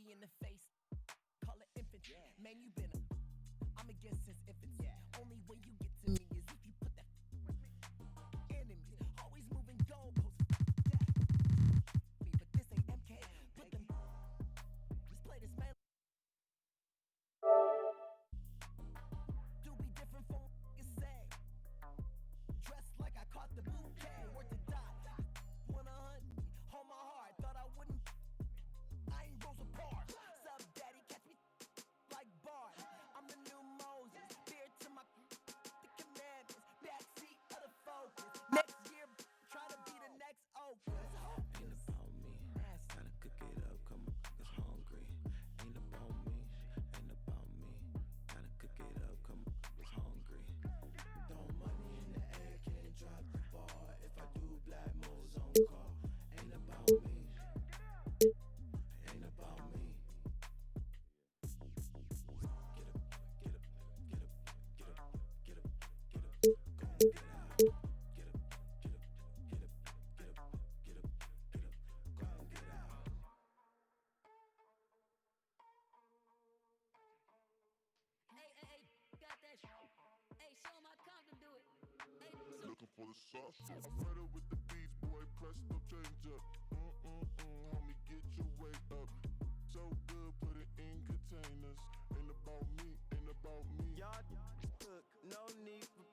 me in the face, call it infantry. Man, you been I'm against since infancy. Only way you get to me is if you put that enemies always moving goalposts. Me, but this ain't MK. Put them. Let's play this man. Do be different from what you say. Dressed like I caught the bouquet. Worth to die. Wanna hunt me? Hold my heart. Thought I wouldn't. I ain't Rosa Parks. Sub daddy, catch me like Bart. I'm the new Moses. Beard to my the commandments. Backseat of the focus. Next year, try to be the next Oprah. Ain't about me. Gotta cook it up. Come on, it's hungry. Ain't about me. Ain't about me. Gotta cook it up. Come on, it's hungry. Throw money in the air, can't drop the ball. If I do black moves on call. Ain't about me. Ain't about me. Get up, get up, get up, get up, get up, get up, go and get out. Get up, get up, get up, get up, get up, get up, get up, go and get out. Hey, got that shit. Hey, show my Compton do it. Hey, Looking for the sauce. Murder with the beats, boy. Press the change up. Homie, get your weight up. So good, put it in containers. Ain't about me, ain't about me. Y'all cook, no need for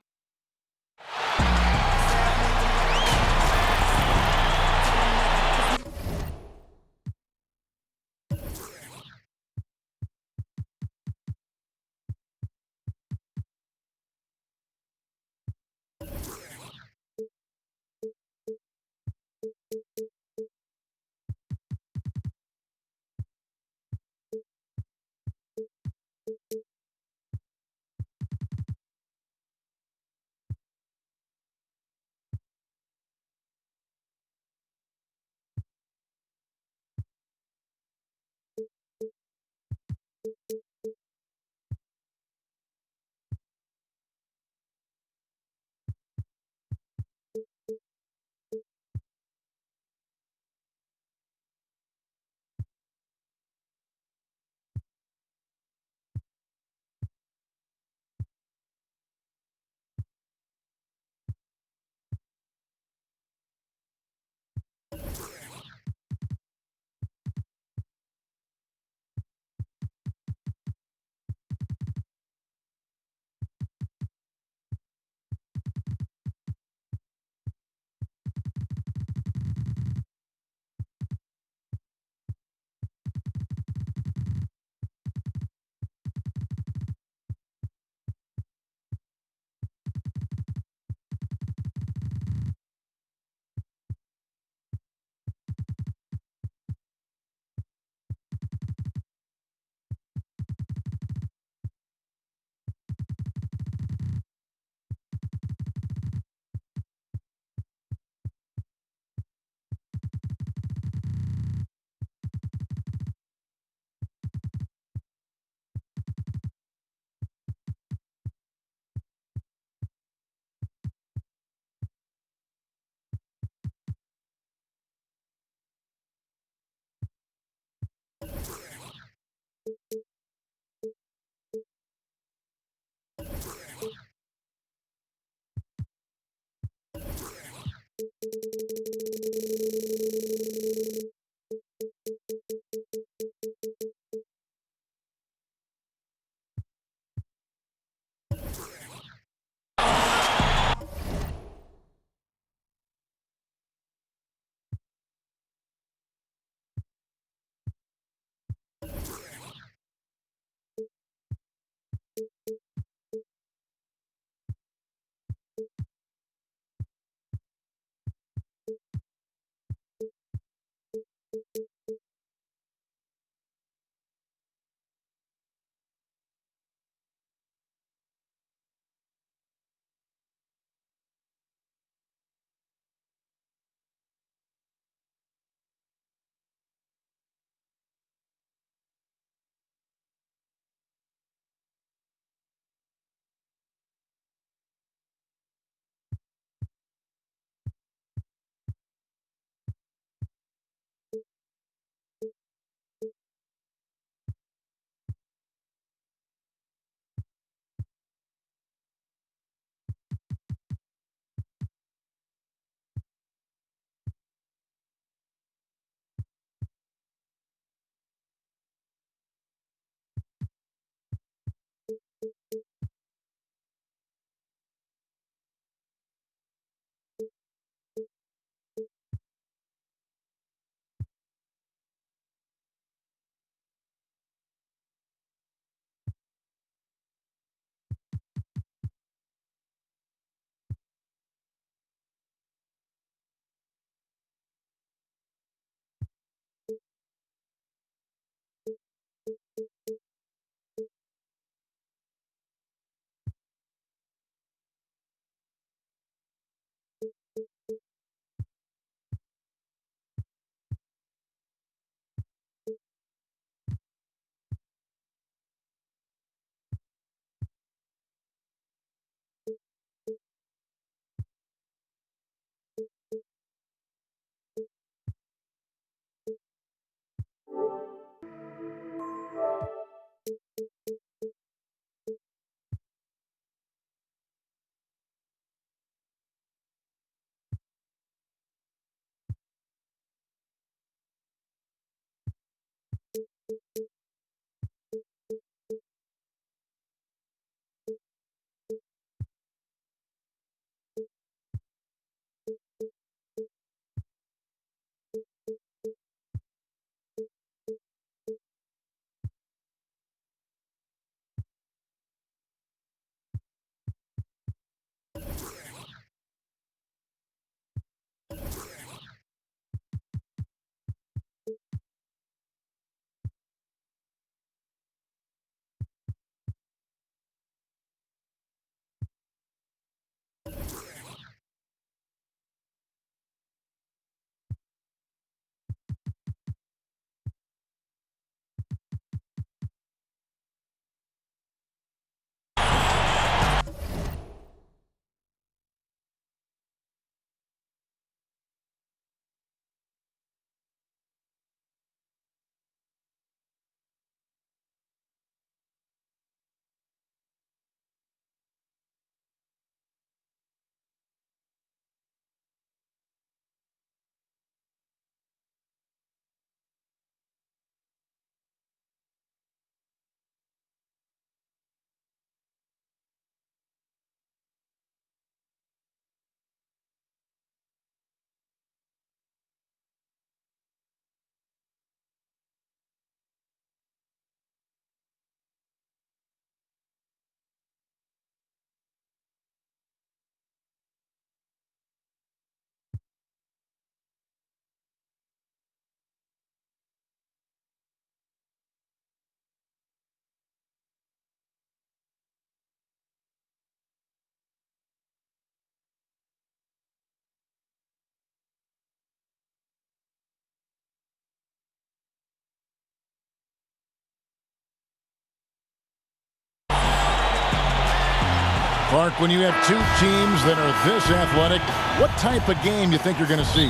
Clark, when you have two teams that are this athletic, what type of game do you think you're going to see?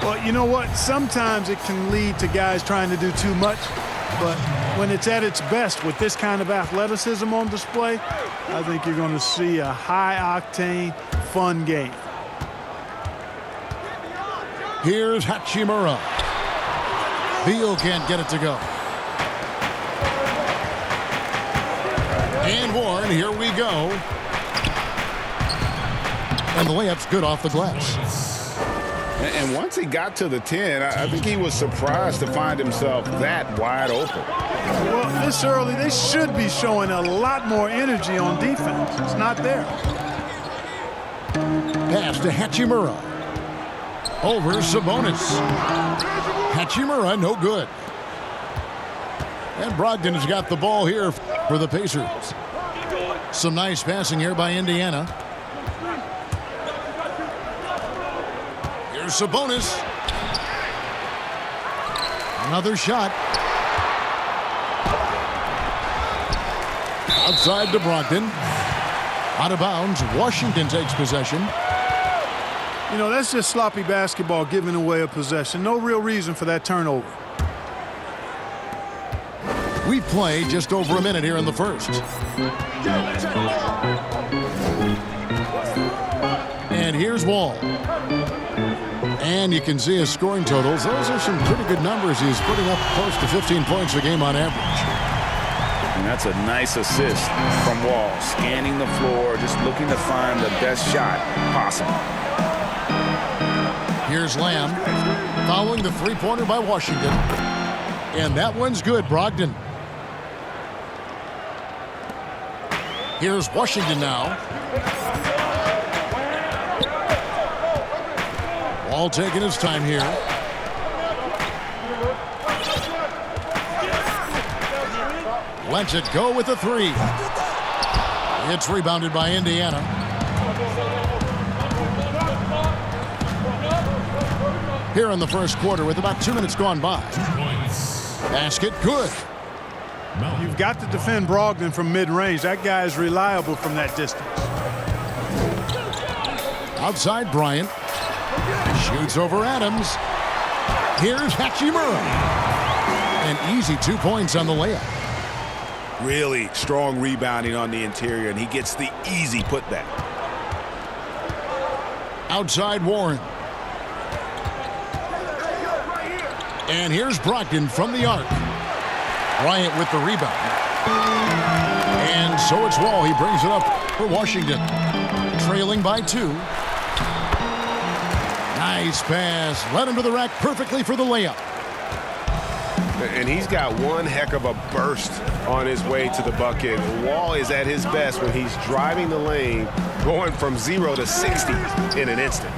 Well, you know what? Sometimes it can lead to guys trying to do too much. But when it's at its best with this kind of athleticism on display, I think you're going to see a high-octane, fun game. Here's Hachimura. Beal can't get it to go. And Warren, here we go. And the layup's good off the glass. And once he got to the 10, I think he was surprised to find himself that wide open. Well, this early, they should be showing a lot more energy on defense. It's not there. Pass to Hachimura. Over Sabonis. Hachimura, no good. And Brogdon has got the ball here for the Pacers. Some nice passing here by Indiana. Here's Sabonis. Another shot. Outside to Brogdon. Out of bounds. Washington takes possession. You know, that's just sloppy basketball, giving away a possession. No real reason for that turnover. We play just over a minute here in the first. And here's Wall. And you can see his scoring totals. Those are some pretty good numbers. He's putting up close to 15 points a game on average. And that's a nice assist from Wall. Scanning the floor, just looking to find the best shot possible. Here's Lamb, following the three-pointer by Washington. And that one's good, Brogdon. Here's Washington now. Wall taking his time here. Lets it go with the three. It's rebounded by Indiana. Here in the first quarter with about 2 minutes gone by. Basket good. You've got to defend Brogdon from mid-range. That guy is reliable from that distance. Outside Bryant. Shoots over Adams. Here's Hachimura. An easy 2 points on the layup. Really strong rebounding on the interior, and he gets the easy putback. Outside Warren. And here's Brogdon from the arc. Bryant with the rebound. And so it's Wall. He brings it up for Washington. Trailing by 2. Nice pass. Led him to the rack perfectly for the layup. And he's got one heck of a burst on his way to the bucket. Wall is at his best when he's driving the lane, going from 0 to 60 in an instant.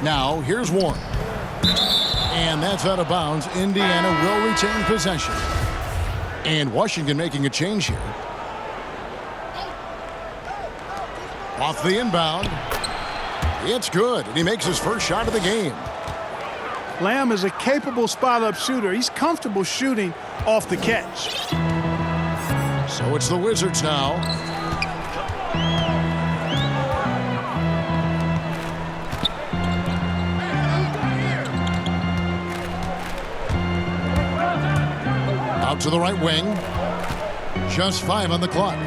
Now, here's Warren. And that's out of bounds. Indiana will retain possession. And Washington making a change here. Off the inbound. It's good. And he makes his first shot of the game. Lamb is a capable spot-up shooter. He's comfortable shooting off the catch. So it's the Wizards now. Out to the right wing. Just 5 on the clock.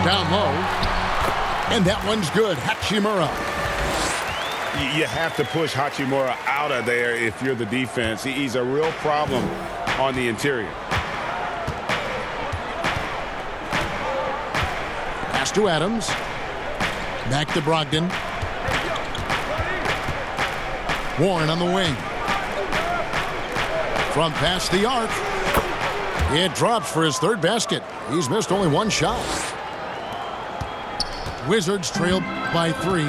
Down low. And that one's good. Hachimura. You have to push Hachimura out of there if you're the defense. He's a real problem on the interior. Pass to Adams. Back to Brogdon. Warren on the wing. From past the arc. It drops for his third basket. He's missed only one shot. Wizards trail by 3.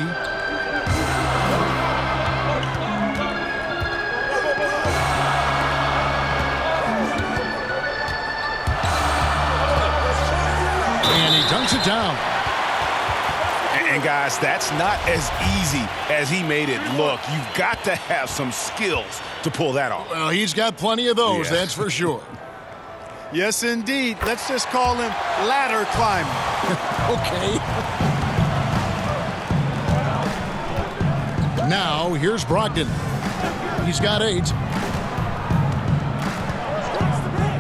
And he dunks it down. And guys, that's not as easy as he made it look. You've got to have some skills to pull that off. Well, he's got plenty of those, that's for sure. Yes, indeed. Let's just call him ladder climber. Okay. Now, here's Brogdon. He's got 8.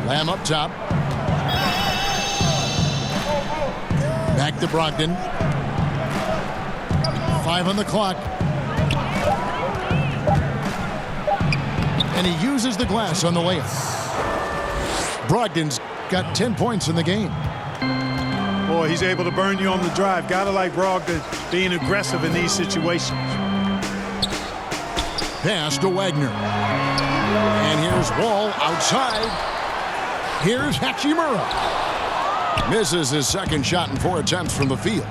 Lamb up top. Back to Brogdon. 5 on the clock. And he uses the glass on the layup. Brogdon's got 10 points in the game. Boy, he's able to burn you on the drive. Gotta like Brogdon being aggressive in these situations. Pass to Wagner. And here's Wall outside. Here's Hachimura. Misses his second shot in 4 attempts from the field.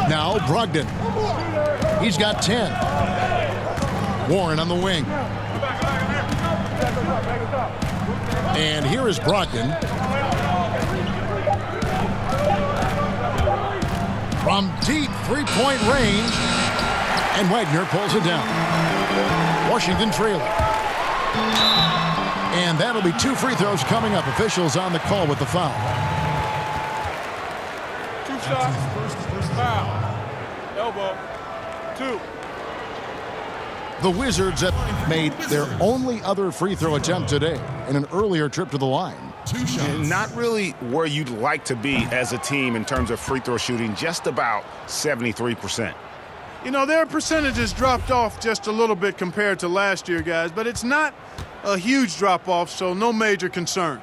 Now Brogdon. He's got 10. Warren on the wing. And here is Brogdon. From deep three-point range. And Wagner pulls it down. Washington trailing. And that'll be 2 free throws coming up. Officials on the call with the foul. 2 shots. First foul. Elbow. 2. The Wizards have made their only other free throw attempt today in an earlier trip to the line. 2 shots. And not really where you'd like to be as a team in terms of free throw shooting, just about 73%. You know, their percentages dropped off just a little bit compared to last year, guys, but it's not a huge drop-off, so no major concern.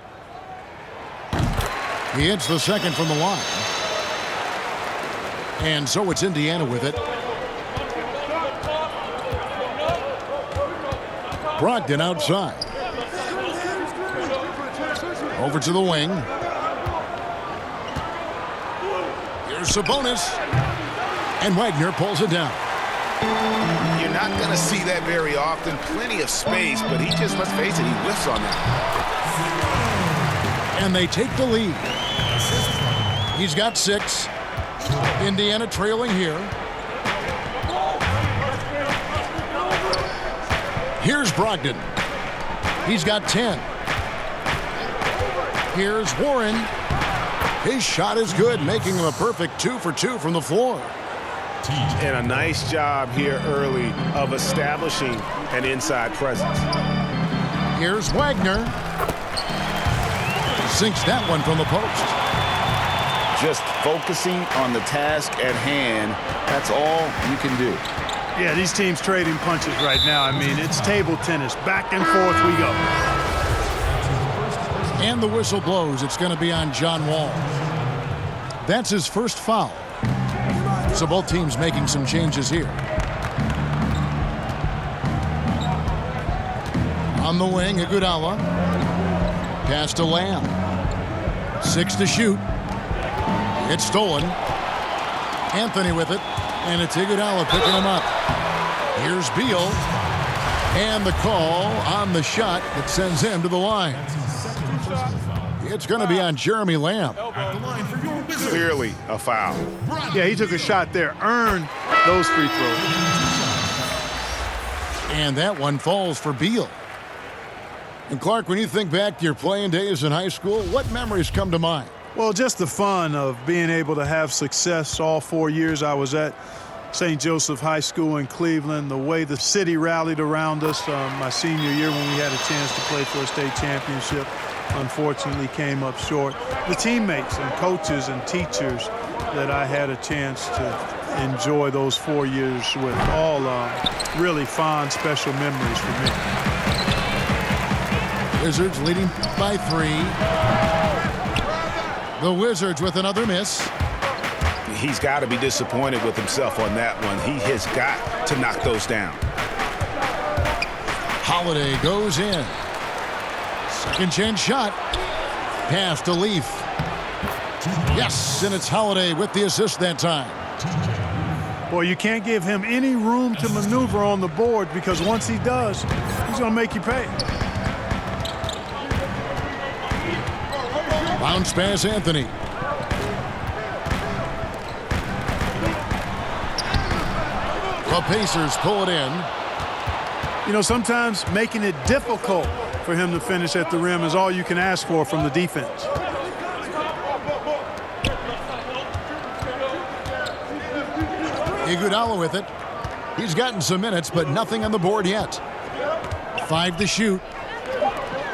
He hits the second from the line. And so it's Indiana with it. Brogdon outside. Over to the wing. Here's Sabonis. And Wagner pulls it down. You're not going to see that very often. Plenty of space, but he just, let's face it, he whiffs on that. And they take the lead. He's got 6. Indiana trailing here. Here's Brogdon. He's got 10. Here's Warren. His shot is good, making him a perfect 2 for 2 from the floor. And a nice job here early of establishing an inside presence. Here's Wagner. Sinks that one from the post. Just focusing on the task at hand, that's all you can do. Yeah, these teams trading punches right now. I mean, it's table tennis. Back and forth we go. And the whistle blows. It's going to be on John Wall. That's his first foul. So both teams making some changes here. On the wing, Iguodala. Pass to Lamb. 6 to shoot. It's stolen. Anthony with it. And it's Iguodala picking him up. Here's Beal. And the call on the shot that sends him to the line. It's going to be on Jeremy Lamb. Clearly a foul. Yeah, he took a shot there. Earned those free throws. And that one falls for Beal. And Clark, when you think back to your playing days in high school, what memories come to mind? Well, just the fun of being able to have success all 4 years I was at St. Joseph High School in Cleveland, the way the city rallied around us my senior year when we had a chance to play for a state championship. Unfortunately came up short. The teammates and coaches and teachers that I had a chance to enjoy those 4 years with, all really fond, special memories for me. Wizards leading by 3. The Wizards with another miss. He's got to be disappointed with himself on that one. He has got to knock those down. Holiday goes in. Second chance shot. Pass to Leaf. Yes, and it's Holiday with the assist that time. Boy, you can't give him any room to maneuver on the board, because once he does, he's going to make you pay. Bounce pass, Anthony. The Pacers pull it in. You know, sometimes making it difficult for him to finish at the rim is all you can ask for from the defense. Iguodala with it. He's gotten some minutes, but nothing on the board yet. 5 to shoot.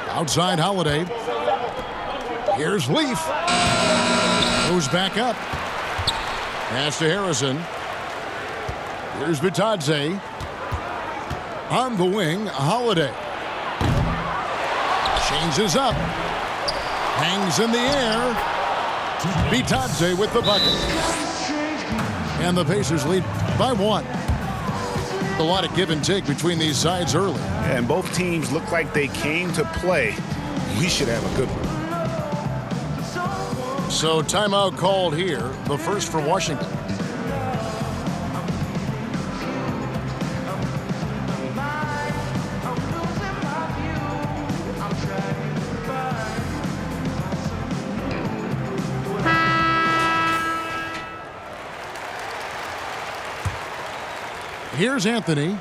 Outside Holiday. Here's Leaf. Goes back up. Pass to Harrison. Here's Bitadze. On the wing, Holiday. Changes up. Hangs in the air. Bitadze with the bucket. And the Pacers lead by 1. A lot of give and take between these sides early. And both teams look like they came to play. We should have a good one. So timeout called here, the first for Washington. Here's Anthony.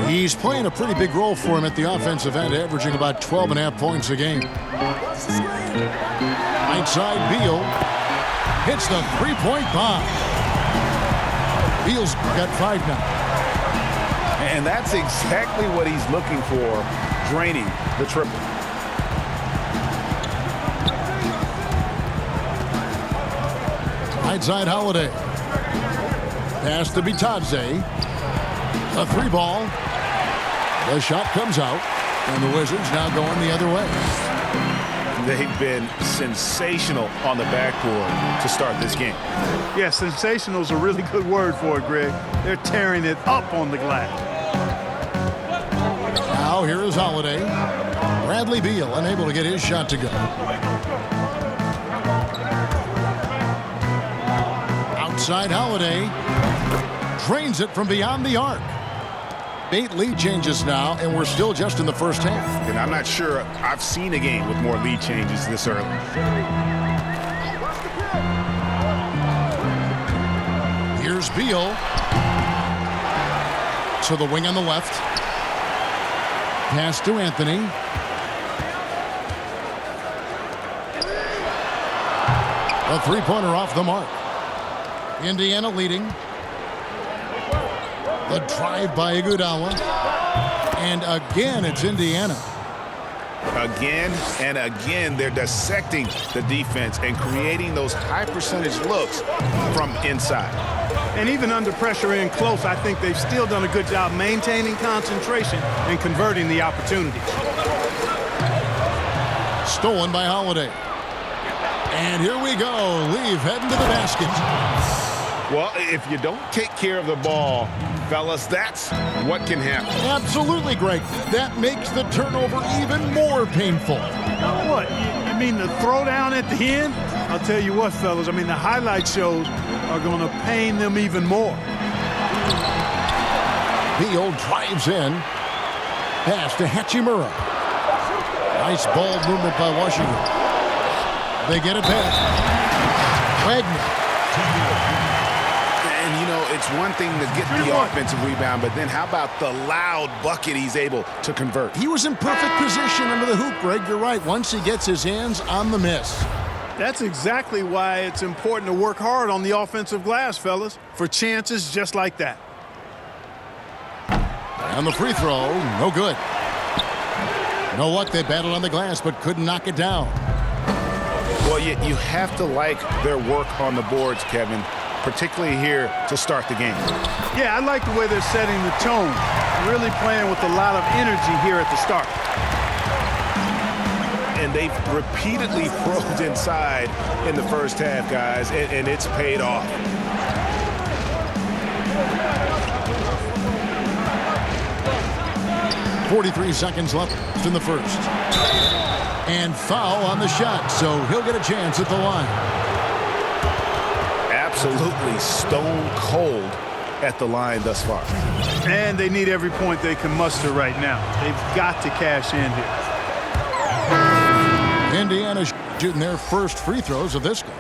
He's playing a pretty big role for him at the offensive end, averaging about 12.5 points a game. Right side, Beal hits the three-point bomb. Beal's got 5 now. And that's exactly what he's looking for, draining the triple. Right side, Holiday. Pass to Bitadze. A 3-ball. The shot comes out, and the Wizards now going the other way. They've been sensational on the backboard to start this game. Yeah, sensational is a really good word for it, Greg. They're tearing it up on the glass. Now here is Holiday. Bradley Beal unable to get his shot to go. Outside Holiday. Drains it from beyond the arc. 8 lead changes now, and we're still just in the first half. And I'm not sure I've seen a game with more lead changes this early. Here's Beal. To the wing on the left. Pass to Anthony. A 3-pointer off the mark. Indiana leading. The drive by Iguodala. And again, it's Indiana. Again and again, they're dissecting the defense and creating those high-percentage looks from inside. And even under pressure in close, I think they've still done a good job maintaining concentration and converting the opportunities. Stolen by Holiday. And here we go. Leave heading to the basket. Well, if you don't take care of the ball, fellas, that's what can happen. Absolutely, Greg. That makes the turnover even more painful. What? You mean the throwdown at the end? I'll tell you what, fellas. I mean, the highlight shows are going to pain them even more. Beal drives in. Pass to Hachimura. Nice ball movement by Washington. They get it back. Wagner. And, you know, it's one thing to get the offensive rebound, but then how about the loud bucket he's able to convert? He was in perfect position under the hoop, Greg. You're right. Once he gets his hands on the miss. That's exactly why it's important to work hard on the offensive glass, fellas, for chances just like that. And the free throw, no good. No luck. They battled on the glass, but couldn't knock it down. Well, you have to like their work on the boards, Kevin, particularly here to start the game. Yeah, I like the way they're setting the tone, really playing with a lot of energy here at the start. And they've repeatedly probed inside in the first half, guys, and it's paid off. .43 seconds left in the first. And foul on the shot, so he'll get a chance at the line. Absolutely stone cold at the line thus far. And they need every point they can muster right now. They've got to cash in here. Indiana shooting their first free throws of this game.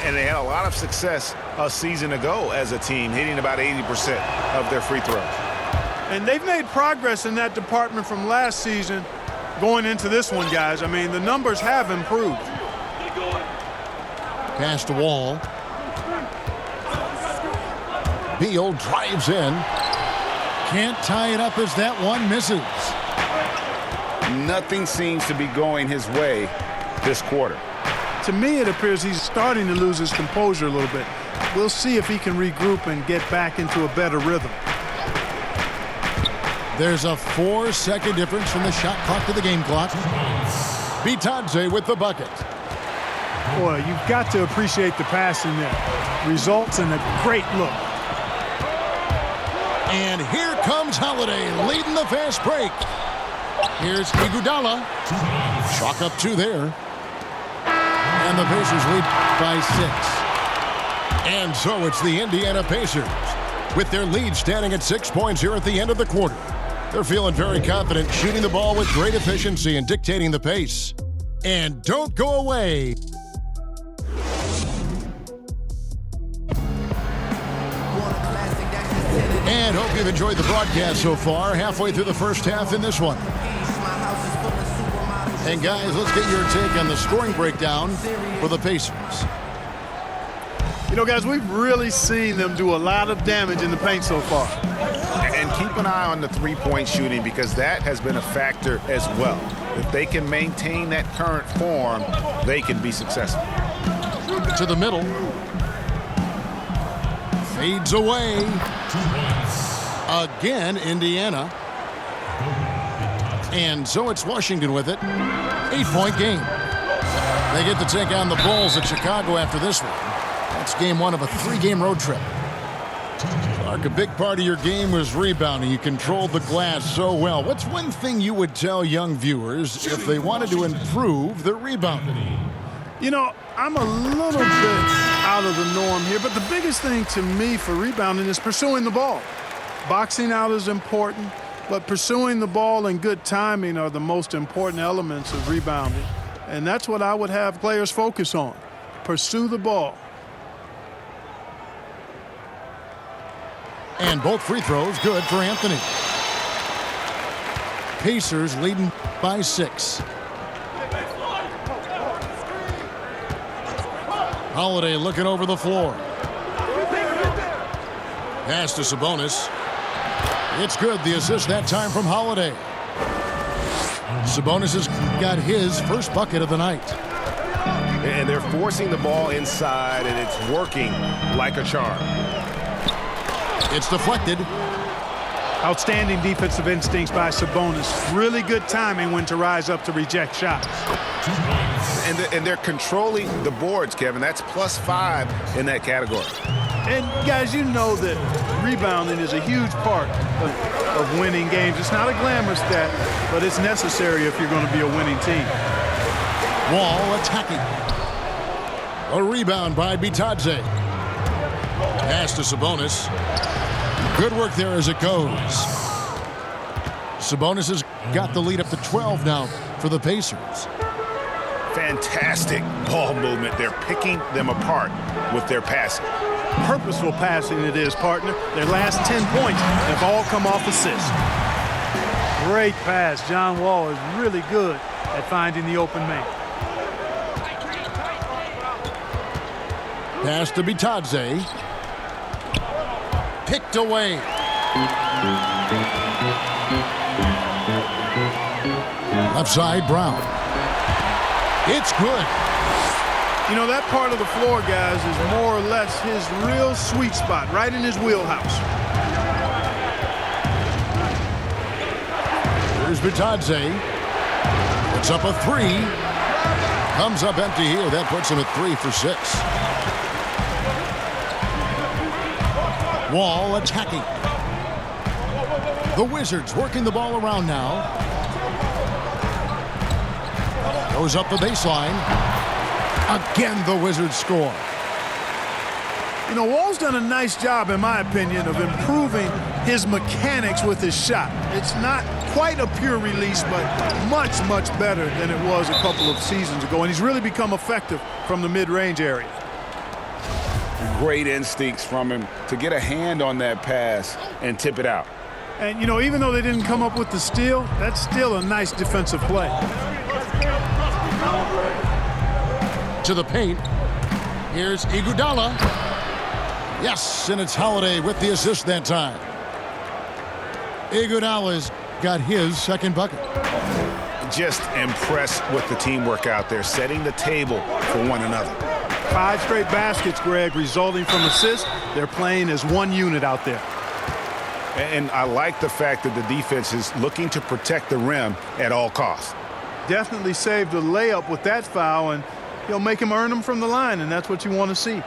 And they had a lot of success a season ago as a team, hitting about 80% of their free throws. And they've made progress in that department from last season going into this one, guys. I mean, the numbers have improved. Pass to Wall. Beal drives in. Can't tie it up as that one misses. Nothing seems to be going his way this quarter. To me, it appears he's starting to lose his composure a little bit. We'll see if he can regroup and get back into a better rhythm. There's a 4-second difference from the shot clock to the game clock. Bitadze with the bucket. Boy, you've got to appreciate the passing there. Results in a great look. And here comes Holiday leading the fast break. Here's Iguodala. Chalk up 2 there. And the Pacers lead by 6. And so it's the Indiana Pacers with their lead standing at 6 points here at the end of the quarter. They're feeling very confident, shooting the ball with great efficiency and dictating the pace. And don't go away. And hope you've enjoyed the broadcast so far. Halfway through the first half in this one. And guys, let's get your take on the scoring breakdown for the Pacers. You know, guys, we've really seen them do a lot of damage in the paint so far. And keep an eye on the three-point shooting because that has been a factor as well. If they can maintain that current form, they can be successful. To the middle. Fades away. Again, Indiana. And so it's Washington with it. 8-point game. They get to take on the Bulls at Chicago after this one. That's game 1 of a 3-game road trip. Clark, a big part of your game was rebounding. You controlled the glass so well. What's one thing you would tell young viewers if they wanted to improve their rebounding? You know, I'm a little bit out of the norm here, but the biggest thing to me for rebounding is pursuing the ball. Boxing out is important, but pursuing the ball and good timing are the most important elements of rebounding. And that's what I would have players focus on. Pursue the ball. And both free throws good for Anthony. Pacers leading by 6. Holiday looking over the floor. Pass to Sabonis. It's good. The assist that time from Holiday. Sabonis has got his first bucket of the night. And they're forcing the ball inside, and it's working like a charm. It's deflected. Outstanding defensive instincts by Sabonis. Really good timing when to rise up to reject shots. And they're controlling the boards, Kevin. That's +5 in that category. And, guys, you know that rebounding is a huge part of winning games. It's not a glamorous stat, but it's necessary if you're going to be a winning team. Wall attacking. A rebound by Bitadze. Pass to Sabonis. Good work there as it goes. Sabonis has got the lead up to 12 now for the Pacers. Fantastic ball movement. They're picking them apart with their passing. Purposeful passing it is, partner. Their last 10 points have all come off assists. Great pass. John Wall is really good at finding the open man. Pass to Bitadze. Picked away. Left side, Brown. It's good. You know, that part of the floor, guys, is more or less his real sweet spot, right in his wheelhouse. Here's Bitadze. Puts up a 3. Comes up empty here. That puts him at 3 for 6. Wall attacking. The Wizards working the ball around now. Goes up the baseline. Again, the Wizards score. You know, Wall's done a nice job, in my opinion, of improving his mechanics with his shot. It's not quite a pure release, but much, much better than it was a couple of seasons ago. And he's really become effective from the mid-range area. Great instincts from him to get a hand on that pass and tip it out. And, you know, even though they didn't come up with the steal, that's still a nice defensive play. To the paint. Here's Iguodala. Yes, and it's Holiday with the assist that time. Iguodala's got his second bucket. Just impressed with the teamwork out there, setting the table for one another. 5 straight baskets, Greg, resulting from assists. They're playing as one unit out there. And I like the fact that the defense is looking to protect the rim at all costs. Definitely saved a layup with that foul, and he'll make him earn them from the line, and that's what you want to see.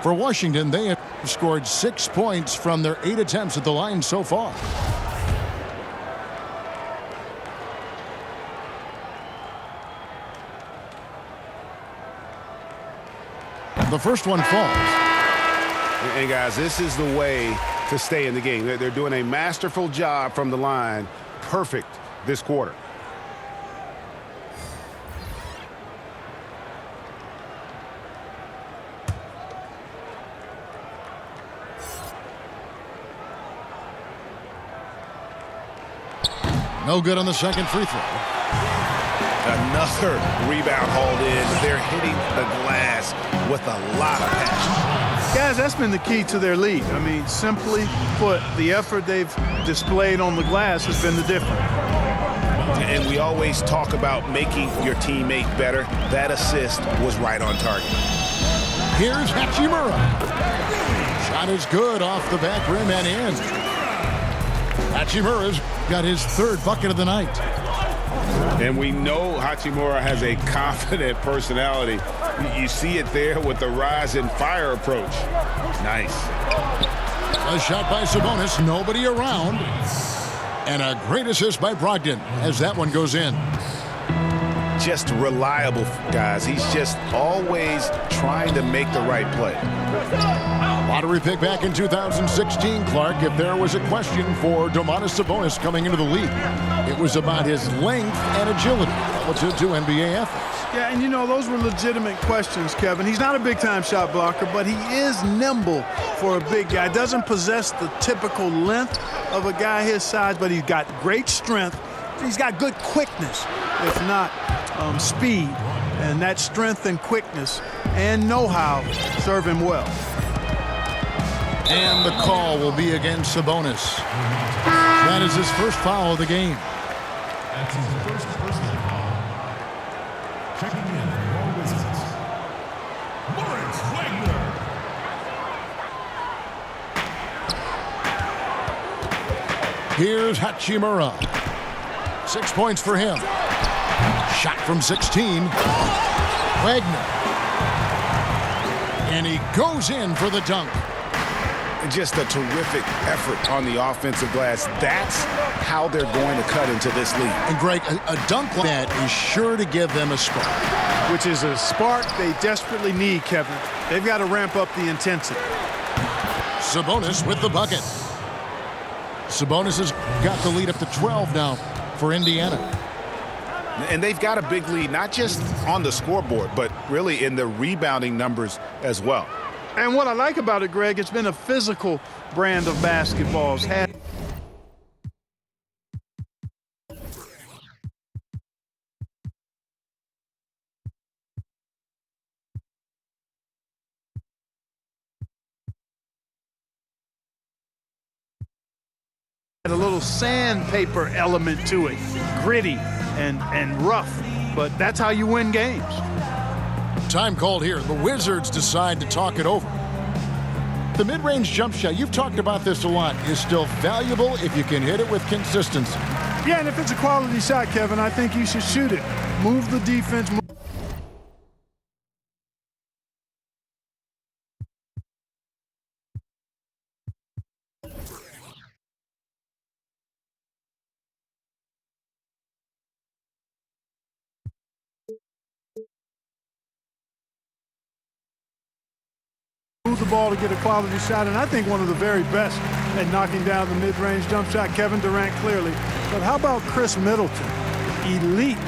For Washington, they have scored 6 points from their 8 attempts at the line so far. The first one falls. And guys, this is the way to stay in the game. They're doing a masterful job from the line. Perfect this quarter. No good on the second free throw. Another rebound hauled in. They're hitting the glass with a lot of passion. Guys, that's been the key to their lead. I mean, simply put, the effort they've displayed on the glass has been the difference. And we always talk about making your teammate better. That assist was right on target. Here's Hachimura. Shot is good off the back rim and in. Hachimura's got his 3rd bucket of the night. And we know Hachimura has a confident personality. You see it there with the rise and fire approach. Nice. A shot by Sabonis, nobody around. And a great assist by Brogdon as that one goes in. Just reliable, guys. He's just always trying to make the right play. Lottery pick back in 2016, Clark. If there was a question for Domantas Sabonis coming into the league, it was about his length and agility relative to NBA athletes. Yeah, and you know, those were legitimate questions, Kevin. He's not a big-time shot blocker, but he is nimble for a big guy. Doesn't possess the typical length of a guy his size, but he's got great strength. He's got good quickness, if not speed. And that strength and quickness and know-how serve him well. And the call will be against Sabonis. That is his first foul of the game. That's his first personal foul. Checking in for Wizards, Moritz Wagner. Here's Hachimura. 6 points for him. Shot from 16. Wagner. And he goes in for the dunk. Just a terrific effort on the offensive glass. That's how they're going to cut into this league. And Greg, a dunk like that is sure to give them a spark. Which is a spark they desperately need, Kevin. They've got to ramp up the intensity. Sabonis with the bucket. Sabonis has got the lead up to 12 now for Indiana. And they've got a big lead, not just on the scoreboard, but really in the rebounding numbers as well. And what I like about it, Greg, it's been a physical brand of basketballs. A little sandpaper element to it, gritty and rough, but that's how you win games. Time called here. The Wizards decide to talk it over. The mid-range jump shot, you've talked about this a lot, is still valuable if you can hit it with consistency. Yeah, and if it's a quality shot, Kevin, I think you should shoot it. Move the defense. Move the ball to get a quality shot, and I think one of the very best at knocking down the mid-range jump shot. Kevin Durant clearly, but how about Chris Middleton? Elite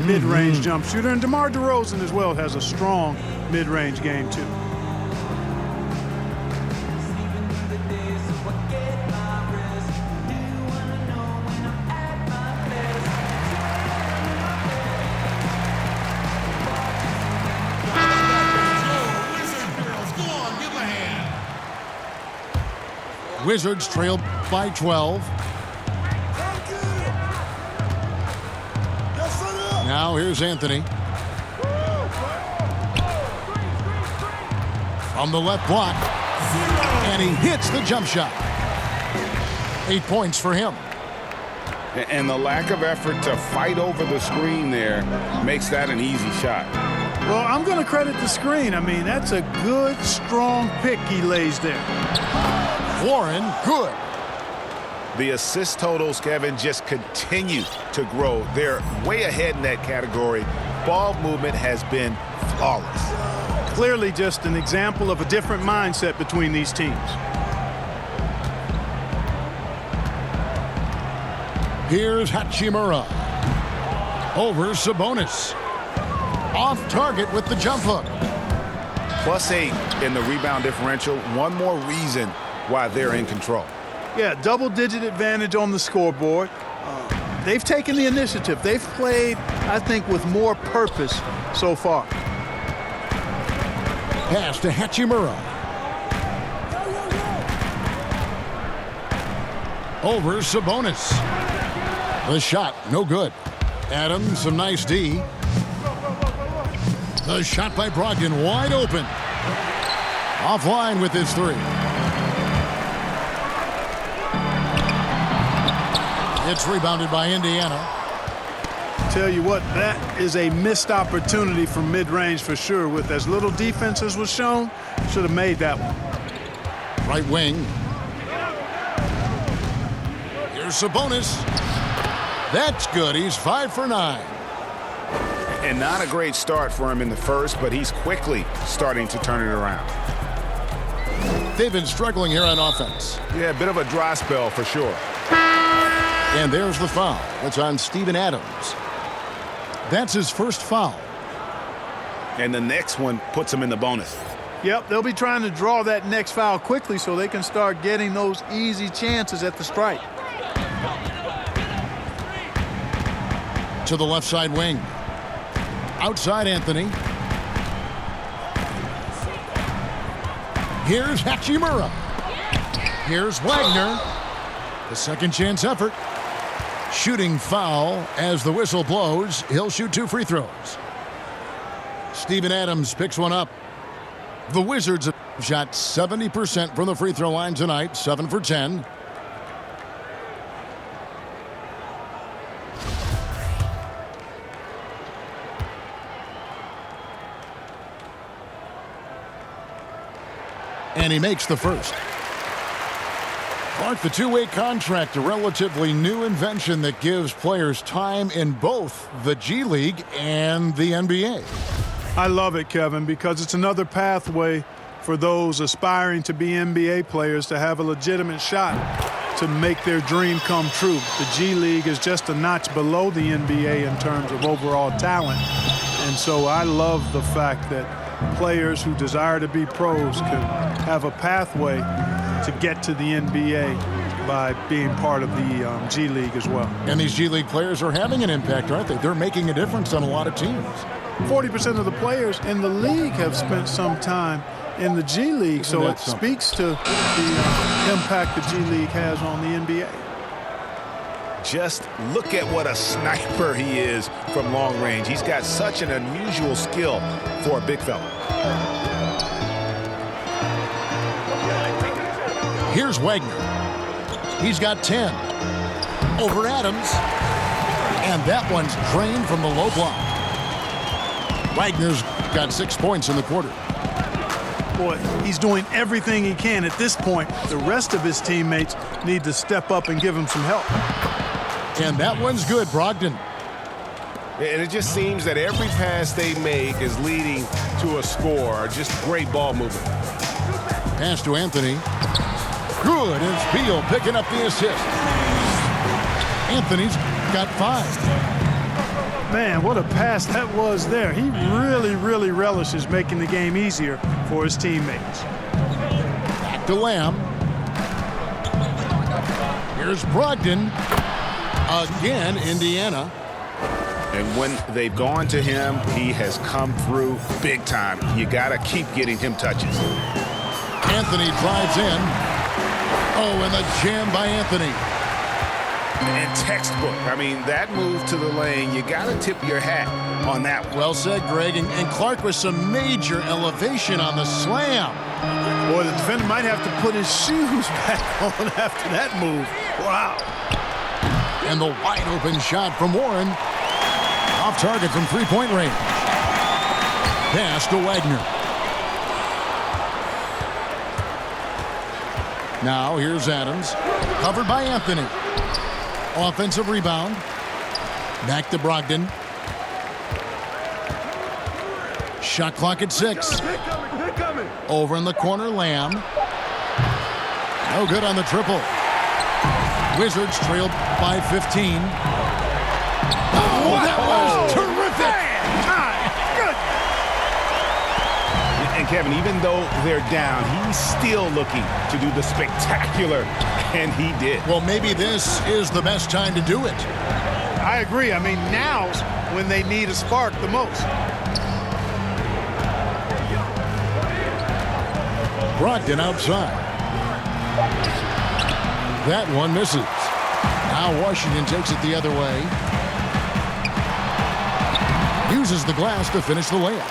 mid-range jump shooter, and DeMar DeRozan as well has a strong mid-range game too. Wizards trail by 12. Now here's Anthony. From the left block. And he hits the jump shot. 8 points for him. And the lack of effort to fight over the screen there makes that an easy shot. Well, I'm going to credit the screen. I mean, that's a good, strong pick he lays there. Warren, good. The assist totals, Kevin, just continue to grow. They're way ahead in that category. Ball movement has been flawless. Clearly just an example of a different mindset between these teams. Here's Hachimura. Over Sabonis. Off target with the jump hook. +8 in the rebound differential. One more reason why they're in control. Yeah, double-digit advantage on the scoreboard. They've taken the initiative. They've played, I think, with more purpose so far. Pass to Hachimura. Over Sabonis. The shot, no good. Adams, some nice D. The shot by Brogdon, wide open. Offline with his three. It's rebounded by Indiana. Tell you what, that is a missed opportunity from mid-range for sure. With as little defense as was shown, should have made that one. Right wing. Here's Sabonis. That's good. He's 5 for 9. And not a great start for him in the first, but he's quickly starting to turn it around. They've been struggling here on offense. Yeah, a bit of a dry spell for sure. And there's the foul. It's on Steven Adams. That's his first foul. And the next one puts him in the bonus. Yep, they'll be trying to draw that next foul quickly so they can start getting those easy chances at the strike. To the left side wing. Outside Anthony. Here's Hachimura. Here's Wagner. The second chance effort. Shooting foul as the whistle blows. He'll shoot 2 free throws. Steven Adams picks one up. The Wizards have shot 70% from the free throw line tonight, 7 for 10. And he makes the first. Clark, the two-way contract, a relatively new invention that gives players time in both the G League and the NBA. I love it, Kevin, because it's another pathway for those aspiring to be NBA players to have a legitimate shot to make their dream come true. The G League is just a notch below the NBA in terms of overall talent. And so I love the fact that players who desire to be pros can have a pathway to get to the NBA by being part of the G League as well. And these G League players are having an impact, aren't they? They're making a difference on a lot of teams. 40% of the players in the league have spent some time in the G League, so it speaks to the impact the G League has on the NBA. Just look at what a sniper he is from long range. He's got such an unusual skill for a big fella. Here's Wagner. He's got 10. Over Adams. And that one's drained from the low block. Wagner's got 6 points in the quarter. Boy, he's doing everything he can at this point. The rest of his teammates need to step up and give him some help. And that one's good, Brogdon. And it just seems that every pass they make is leading to a score. Just great ball movement. Pass to Anthony. Good, and it's Beal picking up the assist. Anthony's got 5. Man, what a pass that was there. He really relishes making the game easier for his teammates. Back to Lamb. Here's Brogdon. Again, Indiana. And when they've gone to him, he has come through big time. You got to keep getting him touches. Anthony drives in. Oh, and the jam by Anthony. And textbook. I mean, that move to the lane, you got to tip your hat on that one. Well said, Greg. And Clark with some major elevation on the slam. Boy, the defender might have to put his shoes back on after that move. Wow. And the wide open shot from Warren. Off target from three-point range. Pass to Wagner. Now here's Adams. Covered by Anthony. Offensive rebound. Back to Brogdon. Shot clock at 6. Over in the corner, Lamb. No good on the triple. Wizards trailed by 15. Oh, that was terrific! And Kevin, even though they're down, he's still looking to do the spectacular, and he did. Well, maybe this is the best time to do it. I agree. I mean, now's when they need a spark the most. Brogdon outside. That one misses. Now Washington takes it the other way. Uses the glass to finish the layup.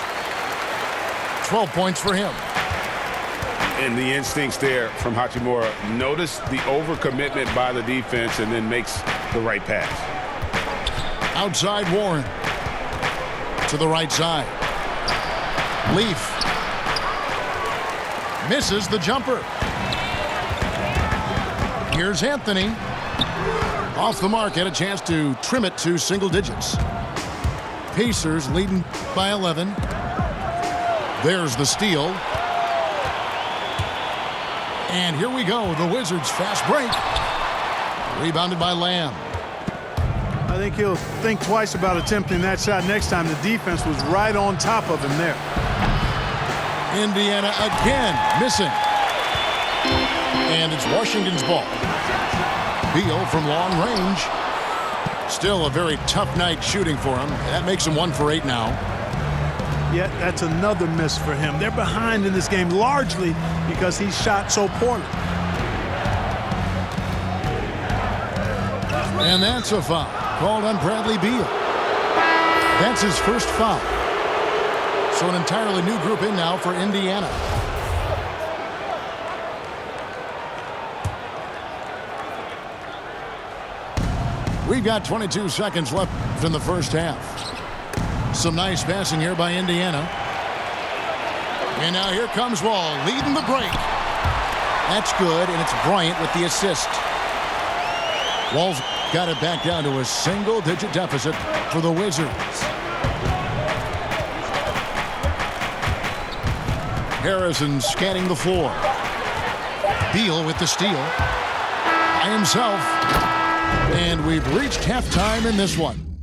12 points for him. And the instincts there from Hachimura. Notice the overcommitment by the defense and then makes the right pass. Outside Warren. To the right side. Leaf. Misses the jumper. Here's Anthony. Off the mark, had a chance to trim it to single digits. Pacers leading by 11. There's the steal. And here we go, the Wizards fast break. Rebounded by Lamb. I think he'll think twice about attempting that shot next time. The defense was right on top of him there. Indiana again missing. And it's Washington's ball. Beal from long range. Still a very tough night shooting for him. That makes him 1 for 8 now. Yet that's another miss for him. They're behind in this game largely because he shot so poorly. And that's a foul called on Bradley Beal. That's his first foul. So an entirely new group in now for Indiana. We've got 22 seconds left in the first half. Some nice passing here by Indiana. And now here comes Wall leading the break. That's good, and it's Bryant with the assist. Wall's got it back down to a single-digit deficit for the Wizards. Harrison scanning the floor. Beal with the steal. By himself. And we've reached halftime in this one.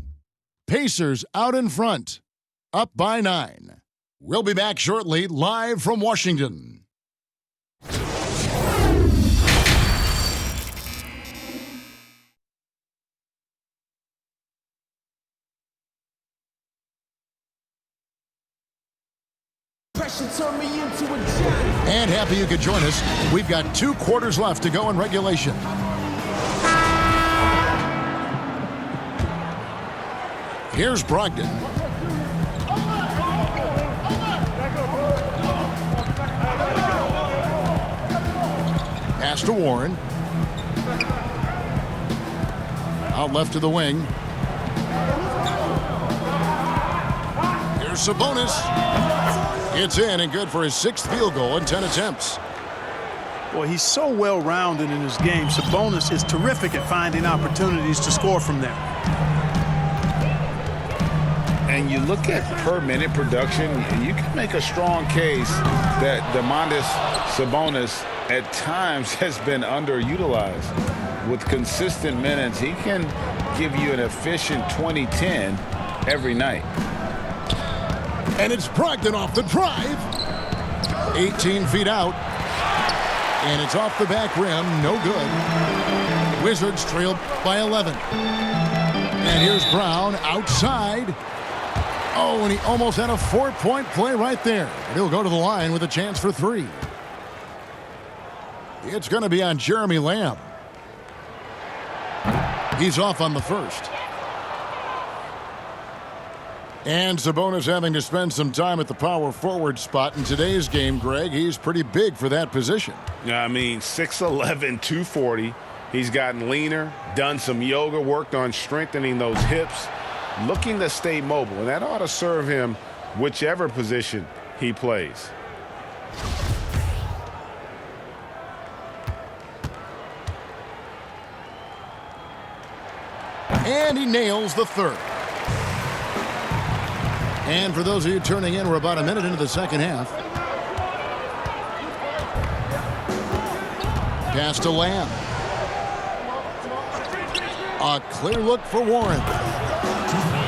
Pacers out in front. Up by 9. We'll be back shortly, live from Washington. And happy you could join us. We've got 2 quarters left to go in regulation. Here's Brogdon. Pass to Warren. Out left to the wing. Here's Sabonis. It's in and good for his 6th field goal in 10 attempts. Boy, he's so well-rounded in his game. Sabonis is terrific at finding opportunities to score from there. And you look at per-minute production, you can make a strong case that Domantas Sabonis at times has been underutilized. With consistent minutes, he can give you an efficient 20-10 every night. And it's Brogdon off the drive. 18 feet out. And it's off the back rim. No good. Wizards trailed by 11. And here's Brown outside. Oh, and he almost had a 4-point play right there. He'll go to the line with a chance for 3. It's going to be on Jeremy Lamb. He's off on the first. And Sabonis having to spend some time at the power forward spot in today's game, Greg. He's pretty big for that position. Yeah, I mean, 6'11", 240. He's gotten leaner, done some yoga, worked on strengthening those hips, looking to stay mobile. And that ought to serve him whichever position he plays. And he nails the third. And for those of you turning in, we're about a minute into the second half. Pass to Lamb. A clear look for Warren.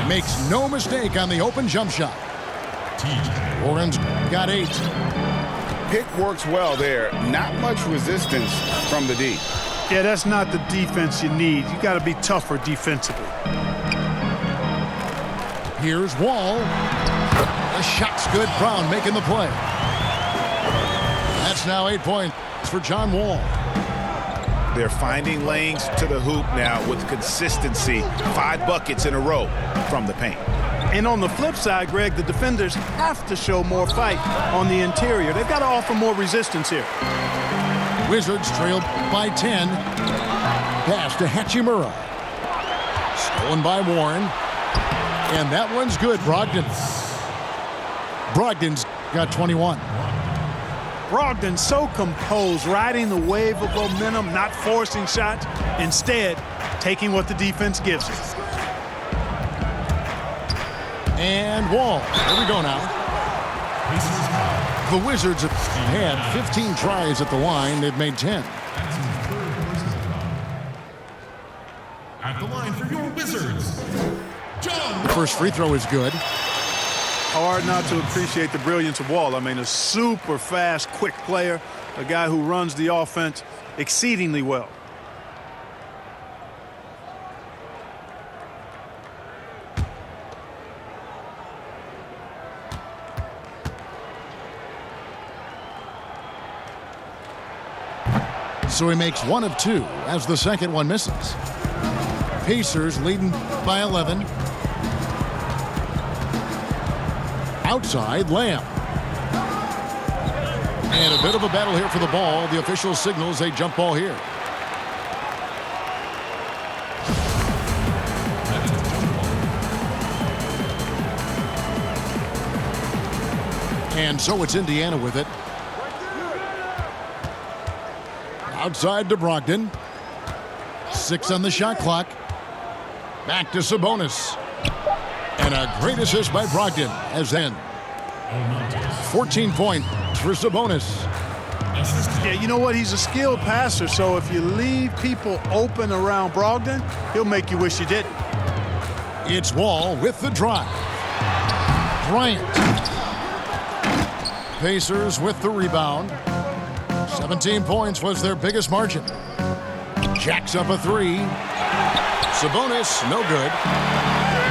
Makes no mistake on the open jump shot. Warren's got 8. Pick works well there. Not much resistance from the D. Yeah, that's not the defense you need. You got to be tougher defensively. Here's Wall. The shot's good. Brown making the play. That's now 8 points for John Wall. They're finding lanes to the hoop now with consistency. 5 buckets in a row from the paint. And on the flip side, Greg, the defenders have to show more fight on the interior. They've got to offer more resistance here. Wizards trailed by 10. Pass to Hachimura. Stolen by Warren. And that one's good. Brogdon's got 21. Brogdon so composed, riding the wave of momentum, not forcing shots, instead taking what the defense gives him. And Wall. Here we go now. The Wizards have had 15 tries at the line. They've made 10. At the line for your Wizards, John. The first free throw is good. Hard not to appreciate the brilliance of Wall. I mean, a super fast, quick player, a guy who runs the offense exceedingly well. So he makes 1 of 2 as the second one misses. Pacers leading by 11. Outside, Lamb. And a bit of a battle here for the ball. The official signals a jump ball here. And so it's Indiana with it. Outside to Brogdon. 6 on the shot clock. Back to Sabonis. And a great assist by Brogdon as then 14 points for Sabonis. Yeah, you know what? He's a skilled passer, so if you leave people open around Brogdon, he'll make you wish you didn't. It's Wall with the drive. Bryant. Pacers with the rebound. 17 points was their biggest margin. Jacks up a 3. Sabonis, no good.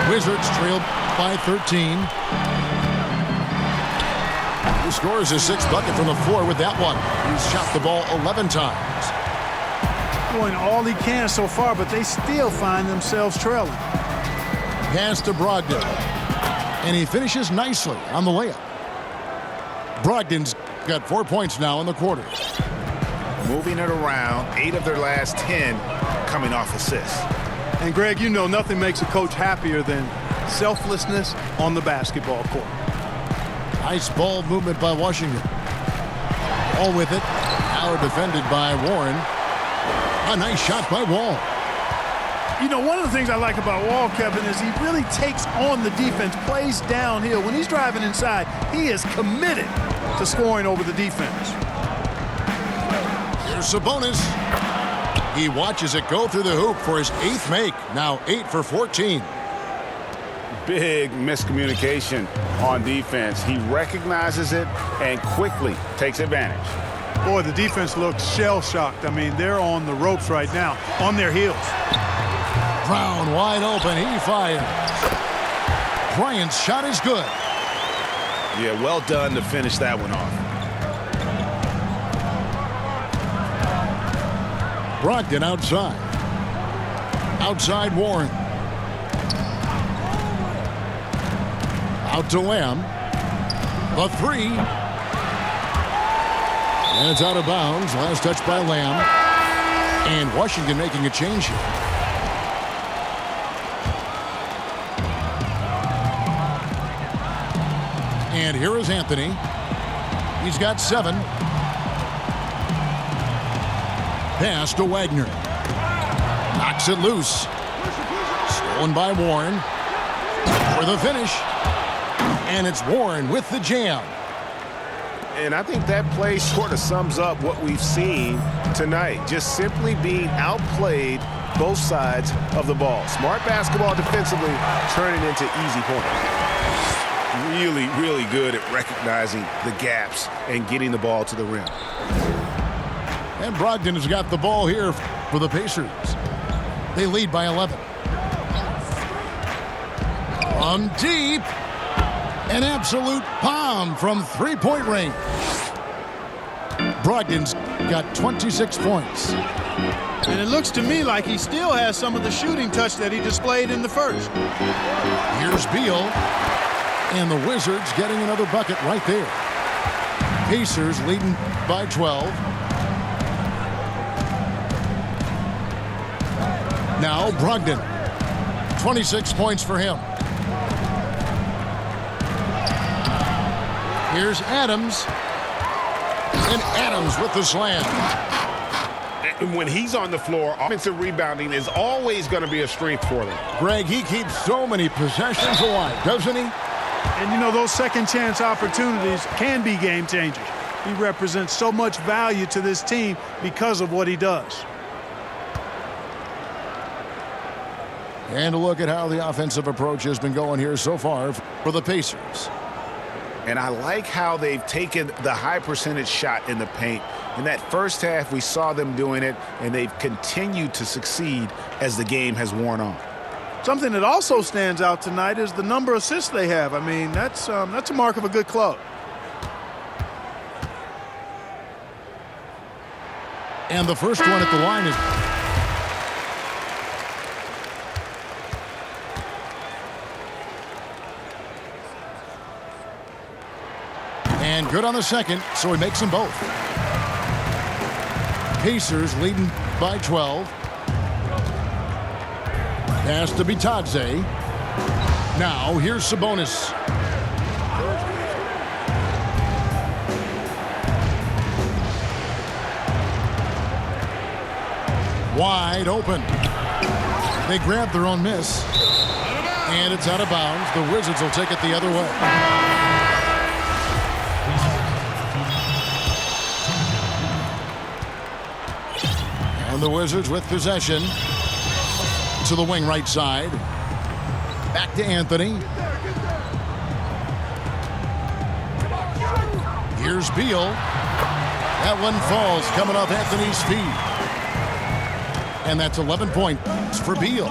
Wizards trailed by 13. He scores his 6th bucket from the floor with that one. He's shot the ball 11 times. Doing all he can so far, but they still find themselves trailing. Pass to Brogdon. And he finishes nicely on the layup. Brogdon's got 4 points now in the quarter. Moving it around, 8 of their last 10 coming off assists. And Greg, you know nothing makes a coach happier than selflessness on the basketball court. Nice ball movement by Washington. All with it. Now defended by Warren. A nice shot by Wall. You know, one of the things I like about Wall, Kevin, is he really takes on the defense, plays downhill. When he's driving inside, he is committed to scoring over the defense. Here's Sabonis. He watches it go through the hoop for his 8th make. Now 8 for 14. Big miscommunication on defense. He recognizes it and quickly takes advantage. Boy, the defense looks shell-shocked. I mean, they're on the ropes right now, on their heels. Brown wide open. He fires. Bryant's shot is good. Yeah, well done to finish that one off. Brogdon outside. Outside Warren. Out to Lamb. The three. And it's out of bounds. Last touch by Lamb. And Washington making a change here. And here is Anthony. He's got 7. Pass to Wagner. Knocks it loose. Stolen by Warren. For the finish. And it's Warren with the jam. And I think that play sort of sums up what we've seen tonight. Just simply being outplayed both sides of the ball. Smart basketball defensively, turning into easy points. Really, really good at recognizing the gaps and getting the ball to the rim. And Brogdon has got the ball here for the Pacers. They lead by 11. From deep. An absolute bomb from three-point range. Brogdon's got 26 points. And it looks to me like he still has some of the shooting touch that he displayed in the first. Here's Beal. And the Wizards getting another bucket right there. Pacers leading by 12. Now Brogdon. 26 points for him. Here's Adams. And Adams with the slam. And when he's on the floor, offensive rebounding is always going to be a strength for them. Greg, he keeps so many possessions alive, doesn't he? And, you know, those second chance opportunities can be game changers. He represents so much value to this team because of what he does. And a look at how the offensive approach has been going here so far for the Pacers. And I like how they've taken the high percentage shot in the paint. In that first half, we saw them doing it, and they've continued to succeed as the game has worn on. Something that also stands out tonight is the number of assists they have. I mean, that's a mark of a good club. And the first one at the line is... And good on the second, so he makes them both. Pacers leading by 12. Pass to Bitadze. Now here's Sabonis. Wide open. They grab their own miss. And it's out of bounds. The Wizards will take it the other way. And the Wizards with possession to the wing right side. Back to Anthony. Here's Beal. That one falls coming off Anthony's feet. And that's 11 points for Beal.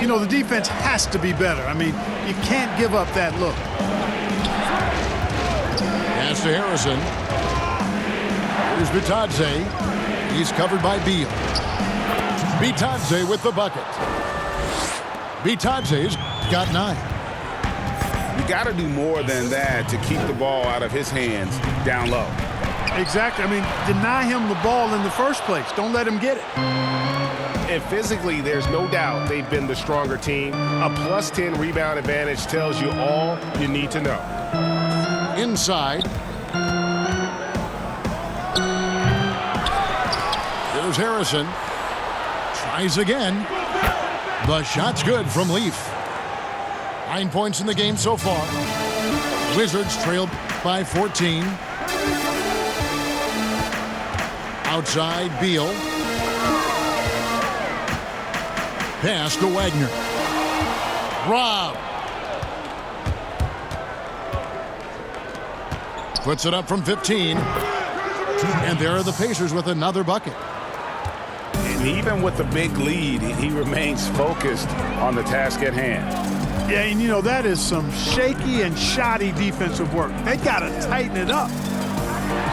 You know, the defense has to be better. I mean, you can't give up that look. Pass to Harrison. Here's Bitadze. He's covered by Beal. Bitadze with the bucket. Bitadze's got 9. You got to do more than that to keep the ball out of his hands down low. Exactly. I mean, deny him the ball in the first place. Don't let him get it. And physically, there's no doubt they've been the stronger team. A plus 10 rebound advantage tells you all you need to know. Inside. There's Harrison. Tries again. The shot's good from Leaf. 9 points in the game so far. Wizards trailed by 14. Outside, Beal. Pass to Wagner. Rob. Puts it up from 15. And there are the Pacers with another bucket. And even with the big lead, he remains focused on the task at hand. Yeah, and you know, that is some shaky and shoddy defensive work. They got to tighten it up.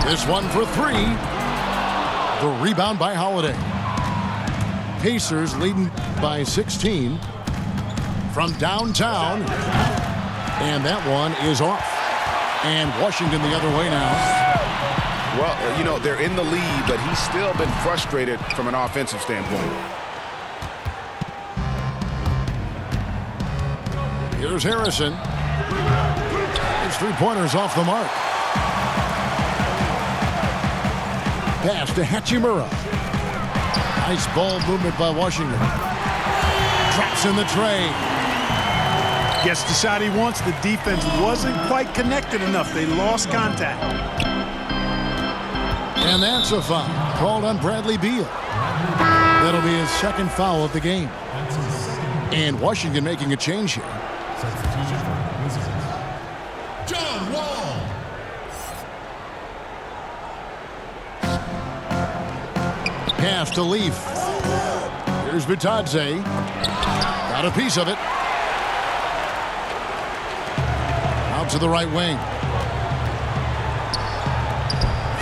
This one for 3. The rebound by Holiday. Pacers leading by 16 from downtown. And that one is off. And Washington the other way now. Well, you know, they're in the lead, but he's still been frustrated from an offensive standpoint. Here's Harrison. His three-pointers off the mark. Pass to Hachimura. Nice ball movement by Washington. Drops in the tray. Gets the shot he wants. The defense wasn't quite connected enough. They lost contact. And that's a foul called on Bradley Beal. That'll be his second foul of the game. And Washington making a change here. John Wall. Pass to Leaf. Here's Bitadze. Got a piece of it. Out to the right wing.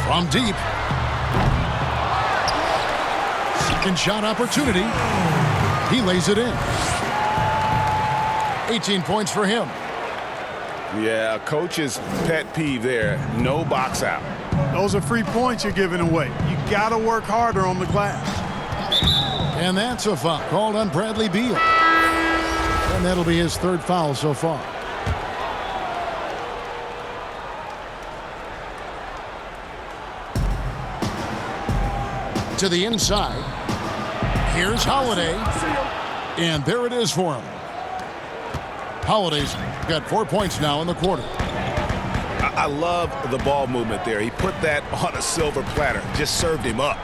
From deep. Second shot opportunity. He lays it in. 18 points for him. Yeah, coach's pet peeve there. No box out. Those are free points you're giving away. You got to work harder on the glass. And that's a foul called on Bradley Beal. And that'll be his third foul so far. To the inside. Here's Holiday. And there it is for him. Holiday's got 4 points now in the quarter. I love the ball movement there. He put that on a silver platter. Just served him up.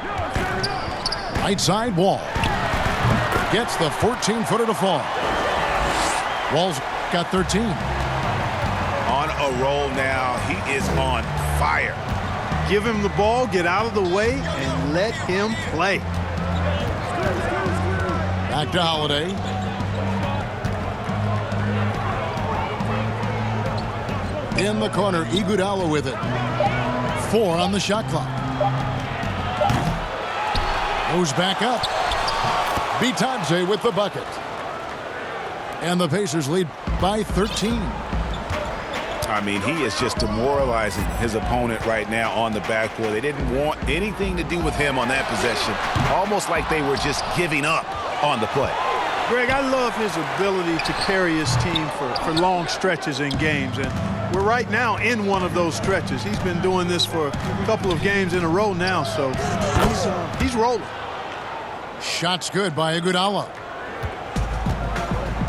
Right side Wall. Gets the 14-footer to fall. Wall's got 13. On a roll now. He is on fire. Give him the ball, get out of the way, and let him play. Back to Holiday. In the corner, Iguodala with it. 4 on the shot clock. Goes back up. Bitadze with the bucket. And the Pacers lead by 13. I mean, he is just demoralizing his opponent right now on the backboard. They didn't want anything to do with him on that possession. Almost like they were just giving up on the play. Greg, I love his ability to carry his team for long stretches in games. And we're right now in one of those stretches. He's been doing this for a couple of games in a row now, so he's rolling. Shot's good by Iguodala.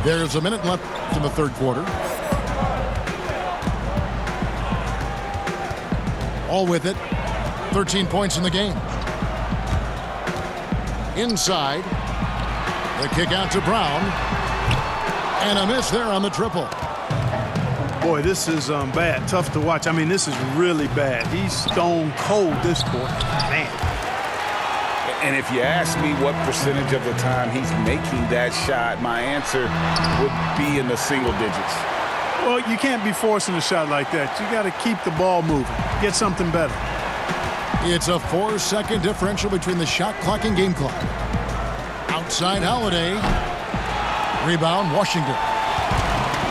There's a minute left in the third quarter. All with it. 13 points in the game. Inside. The kick out to Brown. And a miss there on the triple. Boy, this is bad. Tough to watch. I mean, this is really bad. He's stone cold this quarter. Man. And if you ask me what percentage of the time he's making that shot, my answer would be in the single digits. Well, you can't be forcing a shot like that. You got to keep the ball moving. Get something better. It's a 4-second differential between the shot clock and game clock. Outside Holiday. Rebound, Washington.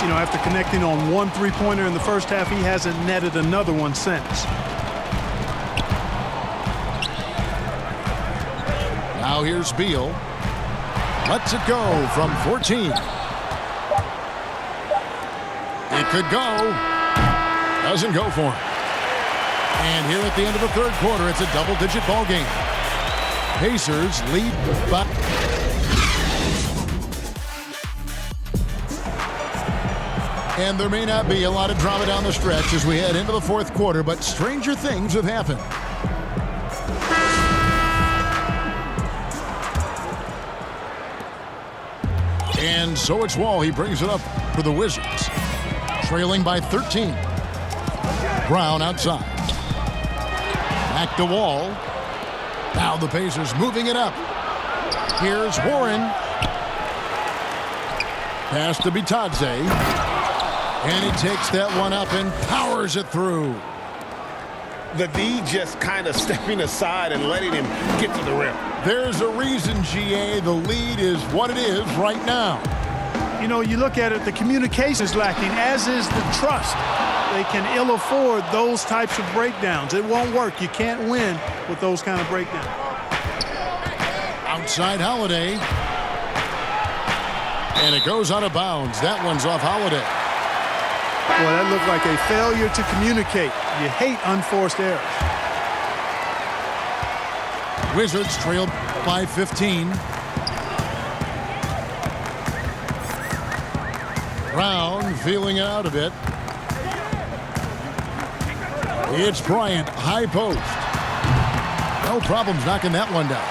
You know, after connecting on one three-pointer in the first half, he hasn't netted another one since. Now here's Beal. Lets it go from 14. It could go. Doesn't go for him. And here at the end of the third quarter, it's a double-digit ball game. Pacers lead by... And there may not be a lot of drama down the stretch as we head into the fourth quarter, but stranger things have happened. And so it's Wall. He brings it up for the Wizards. Trailing by 13. Brown outside. Back to Wall. Now the Pacers moving it up. Here's Warren. Pass to Bitadze. And he takes that one up and powers it through. The D just kind of stepping aside and letting him get to the rim. There's a reason, GA, the lead is what it is right now. You know, you look at it, the communication is lacking, as is the trust. They can ill afford those types of breakdowns. It won't work. You can't win with those kind of breakdowns. Outside Holiday. And it goes out of bounds. That one's off Holiday. Boy, that looked like a failure to communicate. You hate unforced errors. Wizards trailed by 15. Brown feeling out a bit. It's Bryant, high post. No problems knocking that one down.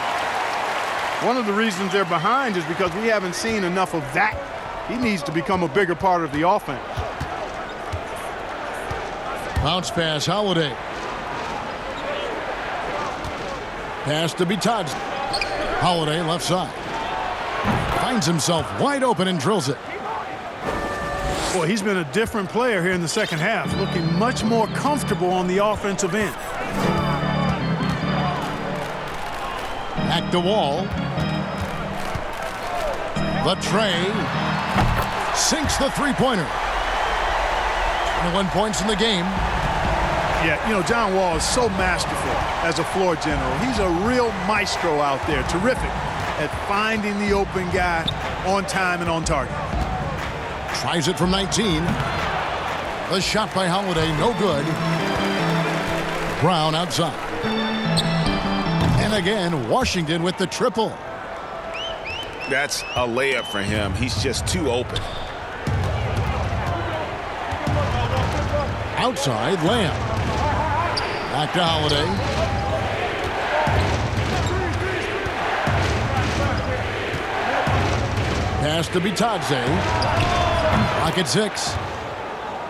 One of the reasons they're behind is because we haven't seen enough of that. He needs to become a bigger part of the offense. Bounce pass, Holiday. Pass to Bitadze. Holiday left side. Finds himself wide open and drills it. Boy, he's been a different player here in the second half, looking much more comfortable on the offensive end. Back to Wall. The tray. Sinks the three-pointer. 21 points in the game. Yeah, you know, John Wall is so masterful as a floor general. He's a real maestro out there, terrific at finding the open guy on time and on target. Tries it from 19. The shot by Holiday, no good. Brown outside. And again, Washington with the triple. That's a layup for him. He's just too open. Outside, Lamb. Back to Holiday. Pass to Bitadze. Rocket 6.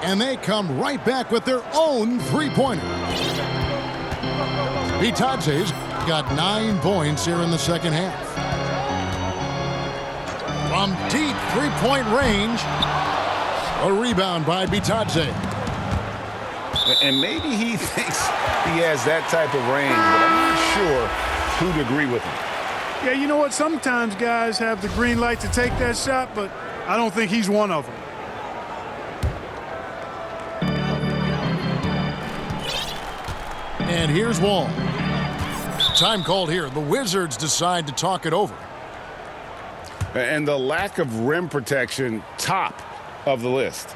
And they come right back with their own three-pointer. Bitadze's got 9 points here in the second half. From deep three-point range, a rebound by Bitadze. And maybe he thinks he has that type of range, but I'm not sure who'd agree with him. Yeah, you know what? Sometimes guys have the green light to take that shot, but I don't think he's one of them. And here's Wall. Time called here. The Wizards decide to talk it over. And the lack of rim protection, top of the list.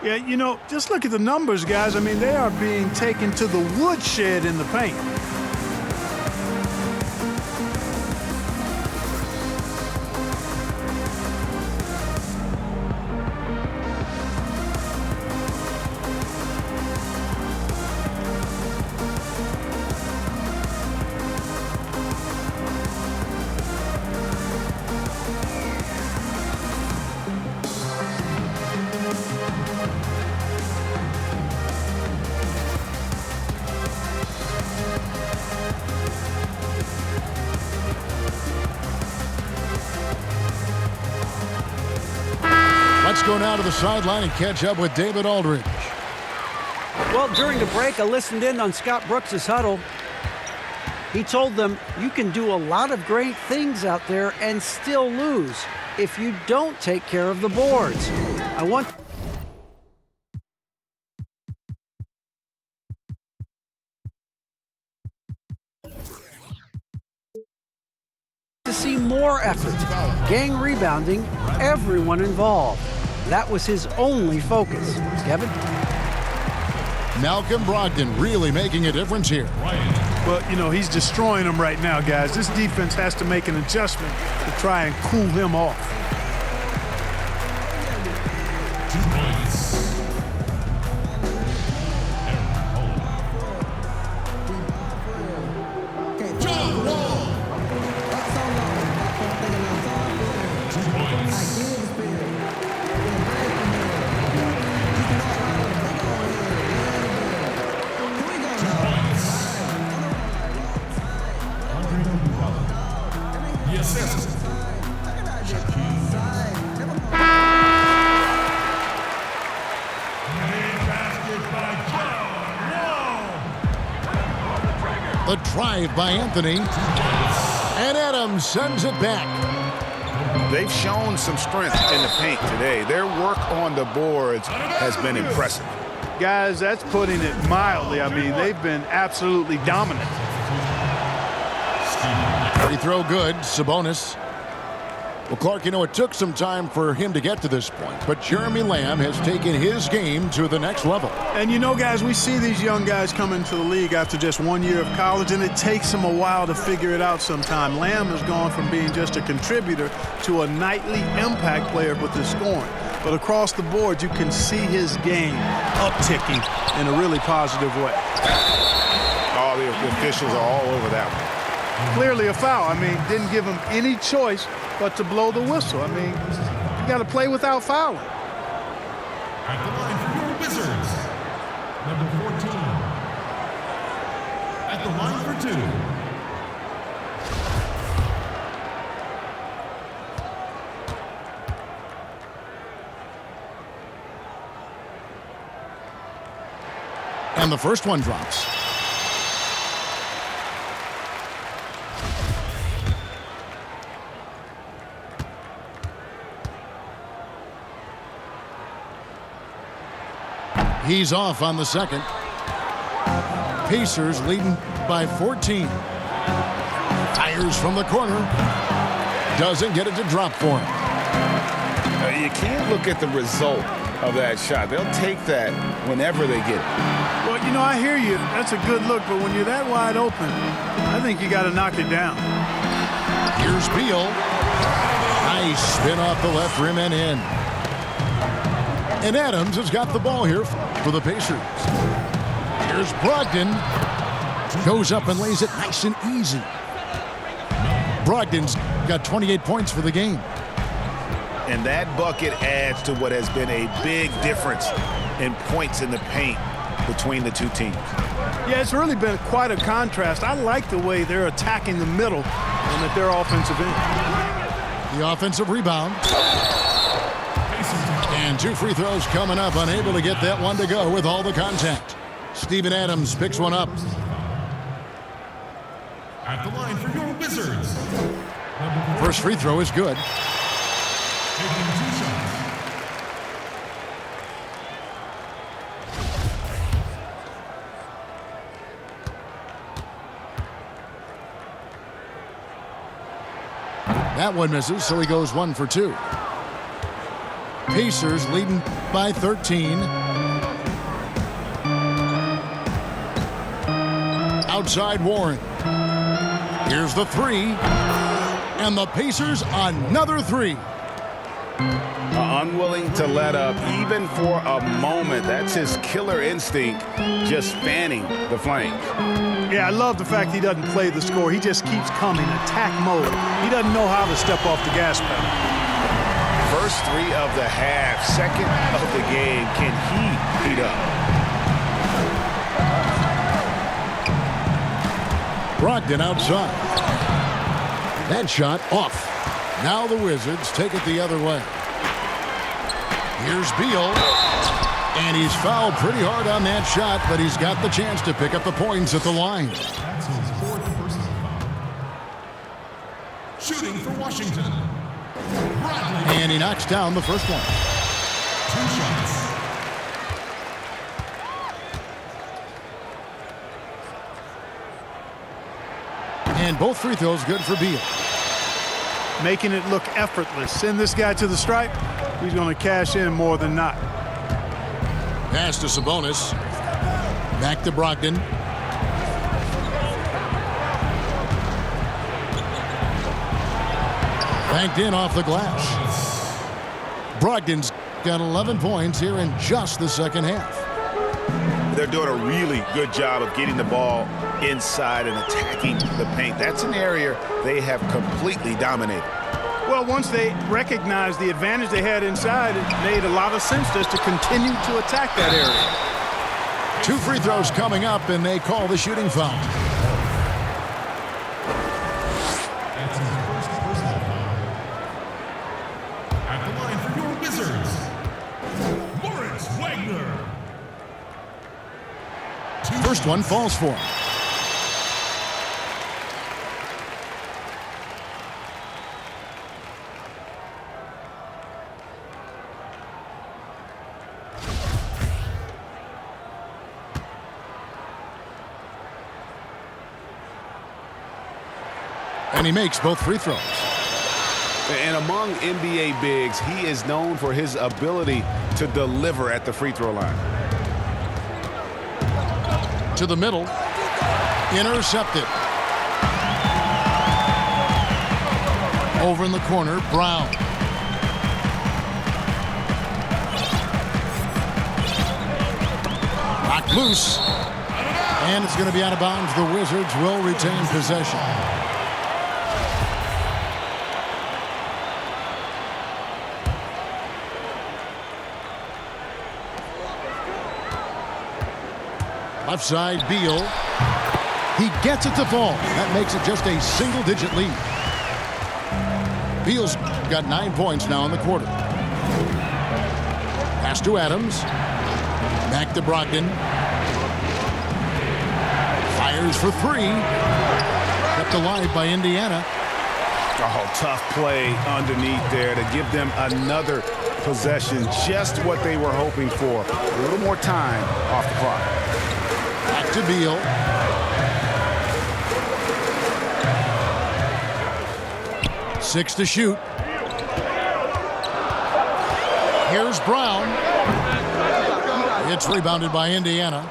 Yeah, you know, just look at the numbers, guys. I mean, they are being taken to the woodshed in the paint. Let's go now to the sideline and catch up with David Aldridge. Well, during the break, I listened in on Scott Brooks' huddle. He told them, you can do a lot of great things out there and still lose if you don't take care of the boards. I want to see more effort, gang rebounding, everyone involved. That was his only focus. Kevin? Malcolm Brogdon really making a difference here. Well, you know, he's destroying them right now, guys. This defense has to make an adjustment to try and cool him off. 2 points. John Wall. 2 points. Yes. Basket by John Wall. The drive by Anthony. And Adams sends it back. They've shown some strength in the paint today. Their work on the boards has been impressive. Guys, that's putting it mildly. I mean, they've been absolutely dominant. Free throw good. Sabonis. Well, Clark, you know, it took some time for him to get to this point, but Jeremy Lamb has taken his game to the next level. And you know, guys, we see these young guys come into the league after just 1 year of college, and it takes them a while to figure it out sometime. Lamb has gone from being just a contributor to a nightly impact player with his scoring. But across the board, you can see his game upticking in a really positive way. All the officials are all over that one. Clearly a foul. I mean, didn't give him any choice but to blow the whistle. I mean, you got to play without fouling. At the line for your Wizards, number 14. At the line for 2. And the first one drops. He's off on the second. Pacers leading by 14. Tires from the corner. Doesn't get it to drop for him. You can't look at the result of that shot. They'll take that whenever they get it. Well, you know, I hear you. That's a good look, but when you're that wide open, I think you got to knock it down. Here's Beal. Nice spin off the left rim and in. And Adams has got the ball here for the Pacers. Here's Brogdon. Goes up and lays it nice and easy. Brogdon's got 28 points for the game. And that bucket adds to what has been a big difference in points in the paint between the two teams. Yeah, it's really been quite a contrast. I like the way they're attacking the middle and that their offensive end. The offensive rebound. And 2 free throws coming up, unable to get that one to go with all the contact. Steven Adams picks one up. At the line for your Wizards. First free throw is good. Taking 2 shots. That one misses, so he goes 1 for 2. Pacers leading by 13. Outside Warren. Here's the 3. And the Pacers another 3. Unwilling to let up even for a moment. That's his killer instinct, just fanning the flames. Yeah, I love the fact he doesn't play the score. He just keeps coming, attack mode. He doesn't know how to step off the gas pedal. First 3 of the half, second of the game. Can he heat up? Brogdon outside. That shot off. Now the Wizards take it the other way. Here's Beal. And he's fouled pretty hard on that shot, but he's got the chance to pick up the points at the line. That's his 4th personal foul. Shooting for Washington. Bradley. And he knocks down the first one. 2 shots. And both free throws good for Beal. Making it look effortless. Send this guy to the stripe. He's going to cash in more than not. Pass to Sabonis. Back to Brogdon. Banked in off the glass. Brogdon's got 11 points here in just the second half. They're doing a really good job of getting the ball inside and attacking the paint. That's an area they have completely dominated. Well, once they recognized the advantage they had inside, it made a lot of sense just to continue to attack that area. 2 free throws coming up, and they call the shooting foul. That's his first personal foul. At the line for your Wizards, Moritz Wagner. First one falls for him. And he makes both free throws. And among NBA bigs, he is known for his ability to deliver at the free throw line. To the middle. Intercepted. Over in the corner, Brown. Knocked loose. And it's going to be out of bounds. The Wizards will retain possession. Left side, Beal. He gets it to fall. That makes it just a single-digit lead. Beal's got 9 points now in the quarter. Pass to Adams. Back to Brogdon. Fires for 3. Kept alive by Indiana. Oh, tough play underneath there to give them another possession. Just what they were hoping for. A little more time off the clock. Back to Beal. Six to shoot. Here's Brown. It's rebounded by Indiana.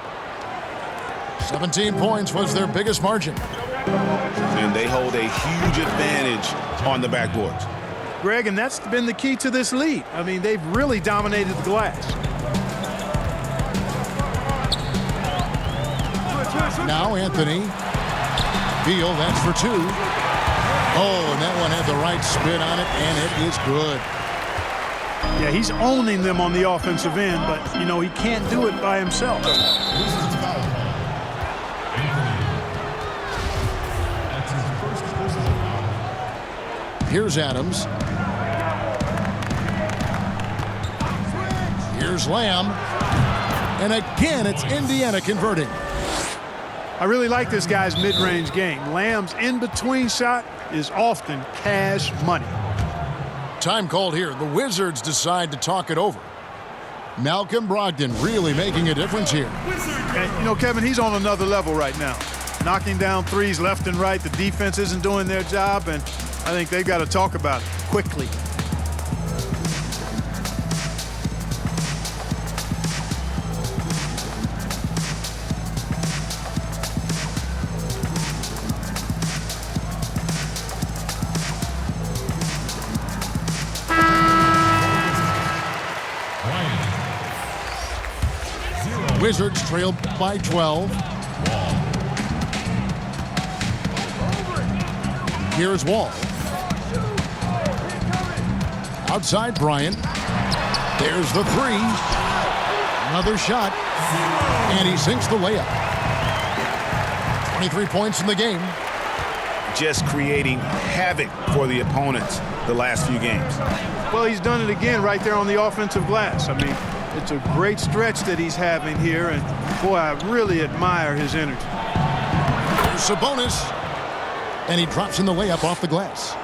17 points was their biggest margin. And they hold a huge advantage on the backboards. Greg, and that's been the key to this lead. I mean, they've really dominated the glass. Now Anthony. Beal, that's for 2. Oh, and that one had the right spin on it, and it is good. Yeah, he's owning them on the offensive end, but, you know, he can't do it by himself. Here's Adams. Here's Lamb. And again, it's Indiana converting. I really like this guy's mid-range game. Lamb's in-between shot is often cash money. Time called here. The Wizards decide to talk it over. Malcolm Brogdon really making a difference here. And, you know, Kevin, he's on another level right now. Knocking down threes left and right. The defense isn't doing their job, and I think they've got to talk about it quickly. Wizards trail by 12. Here's Wall. Outside Bryant. There's the 3. Another shot. And he sinks the layup. 23 points in the game. Just creating havoc for the opponents the last few games. Well, he's done it again right there on the offensive glass. I mean, it's a great stretch that he's having here, and boy, I really admire his energy. Sabonis, and he drops in the layup off the glass.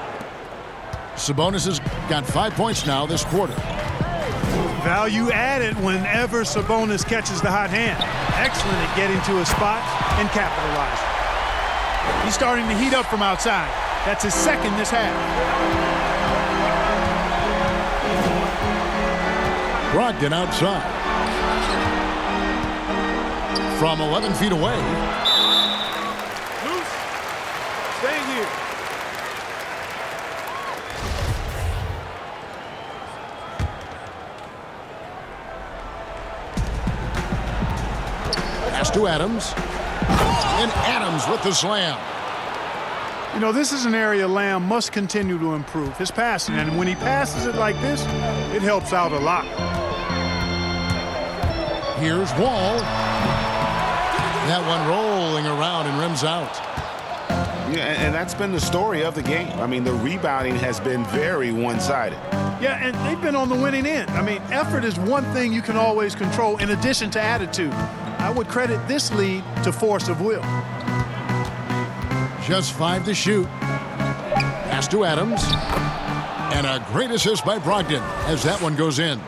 Sabonis has got 5 points now this quarter. Value added whenever Sabonis catches the hot hand. Excellent at getting to a spot and capitalizing. He's starting to heat up from outside. That's his second this half. Brogdon outside. From 11 feet away. Loose. Stay here. Pass to Adams. And Adams with the slam. You know, this is an area Lamb must continue to improve his passing, and when he passes it like this, it helps out a lot. Here's Wall. That one rolling around and rims out. Yeah, and that's been the story of the game. I mean, the rebounding has been very one-sided. Yeah, and they've been on the winning end. I mean, effort is one thing you can always control in addition to attitude. I would credit this lead to force of will. Just 5 to shoot. Pass to Adams. And a great assist by Brogdon as that one goes in.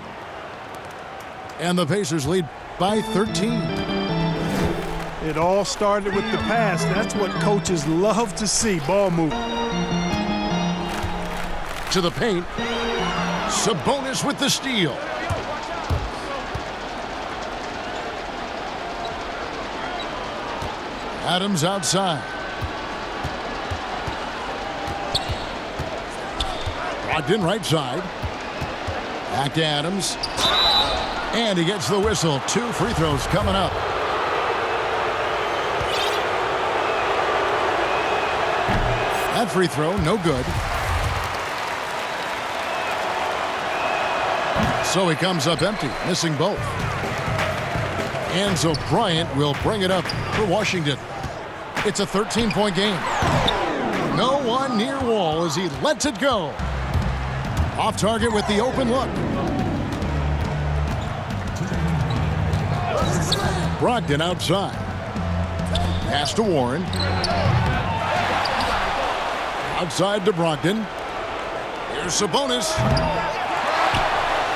And the Pacers lead by 13. It all started with the pass. That's what coaches love to see, ball movement. to the paint. Sabonis with the steal. Adams outside. Brogdon right side. Back to Adams. And he gets the whistle. 2 free throws coming up. That free throw, no good. So he comes up empty, missing both. And so Bryant will bring it up for Washington. It's a 13-point game. No one near Wall as he lets it go. Off target with the open look. Brogdon outside. Pass to Warren. Outside to Brogdon. Here's Sabonis.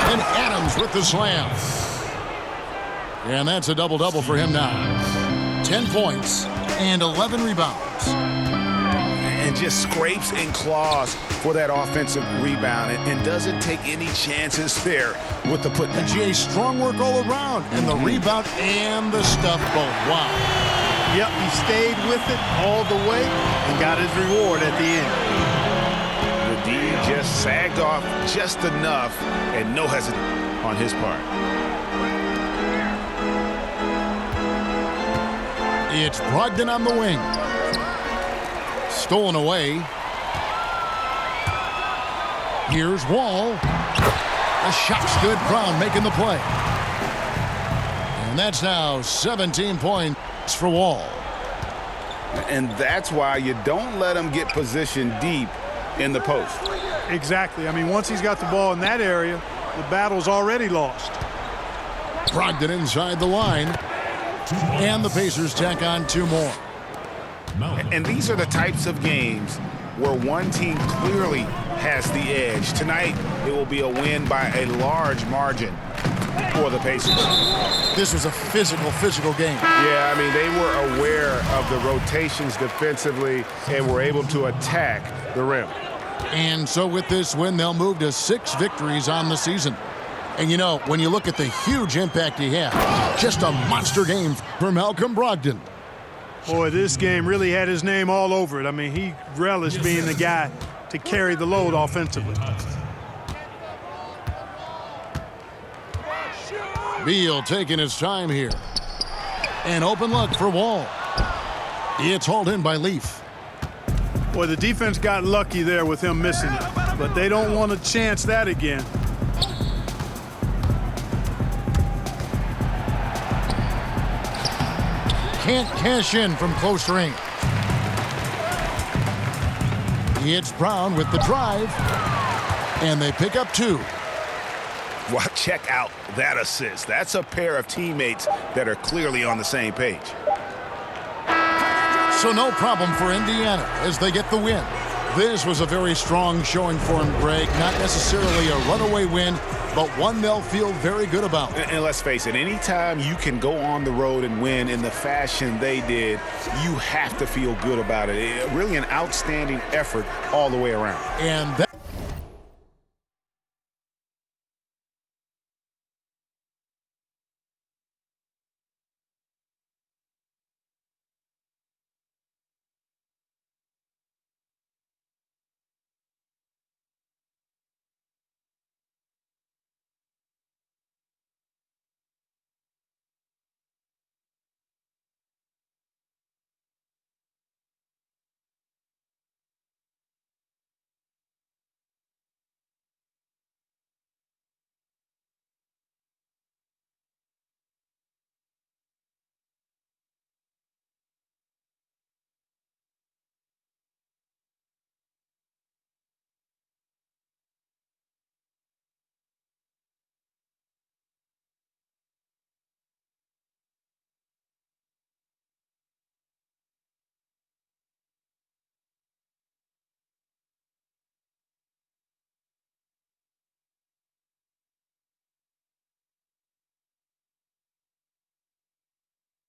And Adams with the slam. And that's a double-double for him now. 10 points and 11 rebounds. And just scrapes and claws for that offensive rebound and doesn't take any chances there with the putback. And GA, strong work all around. And the rebound and the stuff both. Wow. Yep, he stayed with it all the way and got his reward at the end. The D just sagged off just enough and no hesitation on his part. It's Brogdon on the wing. Stolen away. Here's Wall. The shot's good. Brown making the play. And that's now 17 points for Wall. And that's why you don't let him get positioned deep in the post. Exactly. I mean, once he's got the ball in that area, the battle's already lost. Brogdon inside the line. And the Pacers tack on 2 more. And these are the types of games where one team clearly has the edge. Tonight, it will be a win by a large margin for the Pacers. This was a physical game. Yeah, I mean, they were aware of the rotations defensively and were able to attack the rim. And so with this win, they'll move to 6 victories on the season. And, you know, when you look at the huge impact he had, just a monster game for Malcolm Brogdon. Boy, this game really had his name all over it. I mean, he relished being the guy to carry the load offensively. Beal taking his time here. An open look for Wall. It's hauled in by Leaf. Boy, the defense got lucky there with him missing it, but they don't want to chance that again. Can't cash in from close range. It's Brown with the drive. And they pick up 2. Well, check out that assist. That's a pair of teammates that are clearly on the same page. So no problem for Indiana as they get the win. This was a very strong showing for him, Greg. Not necessarily a runaway win, but one they'll feel very good about. And let's face it, anytime you can go on the road and win in the fashion they did, you have to feel good about it. Really an outstanding effort all the way around. And that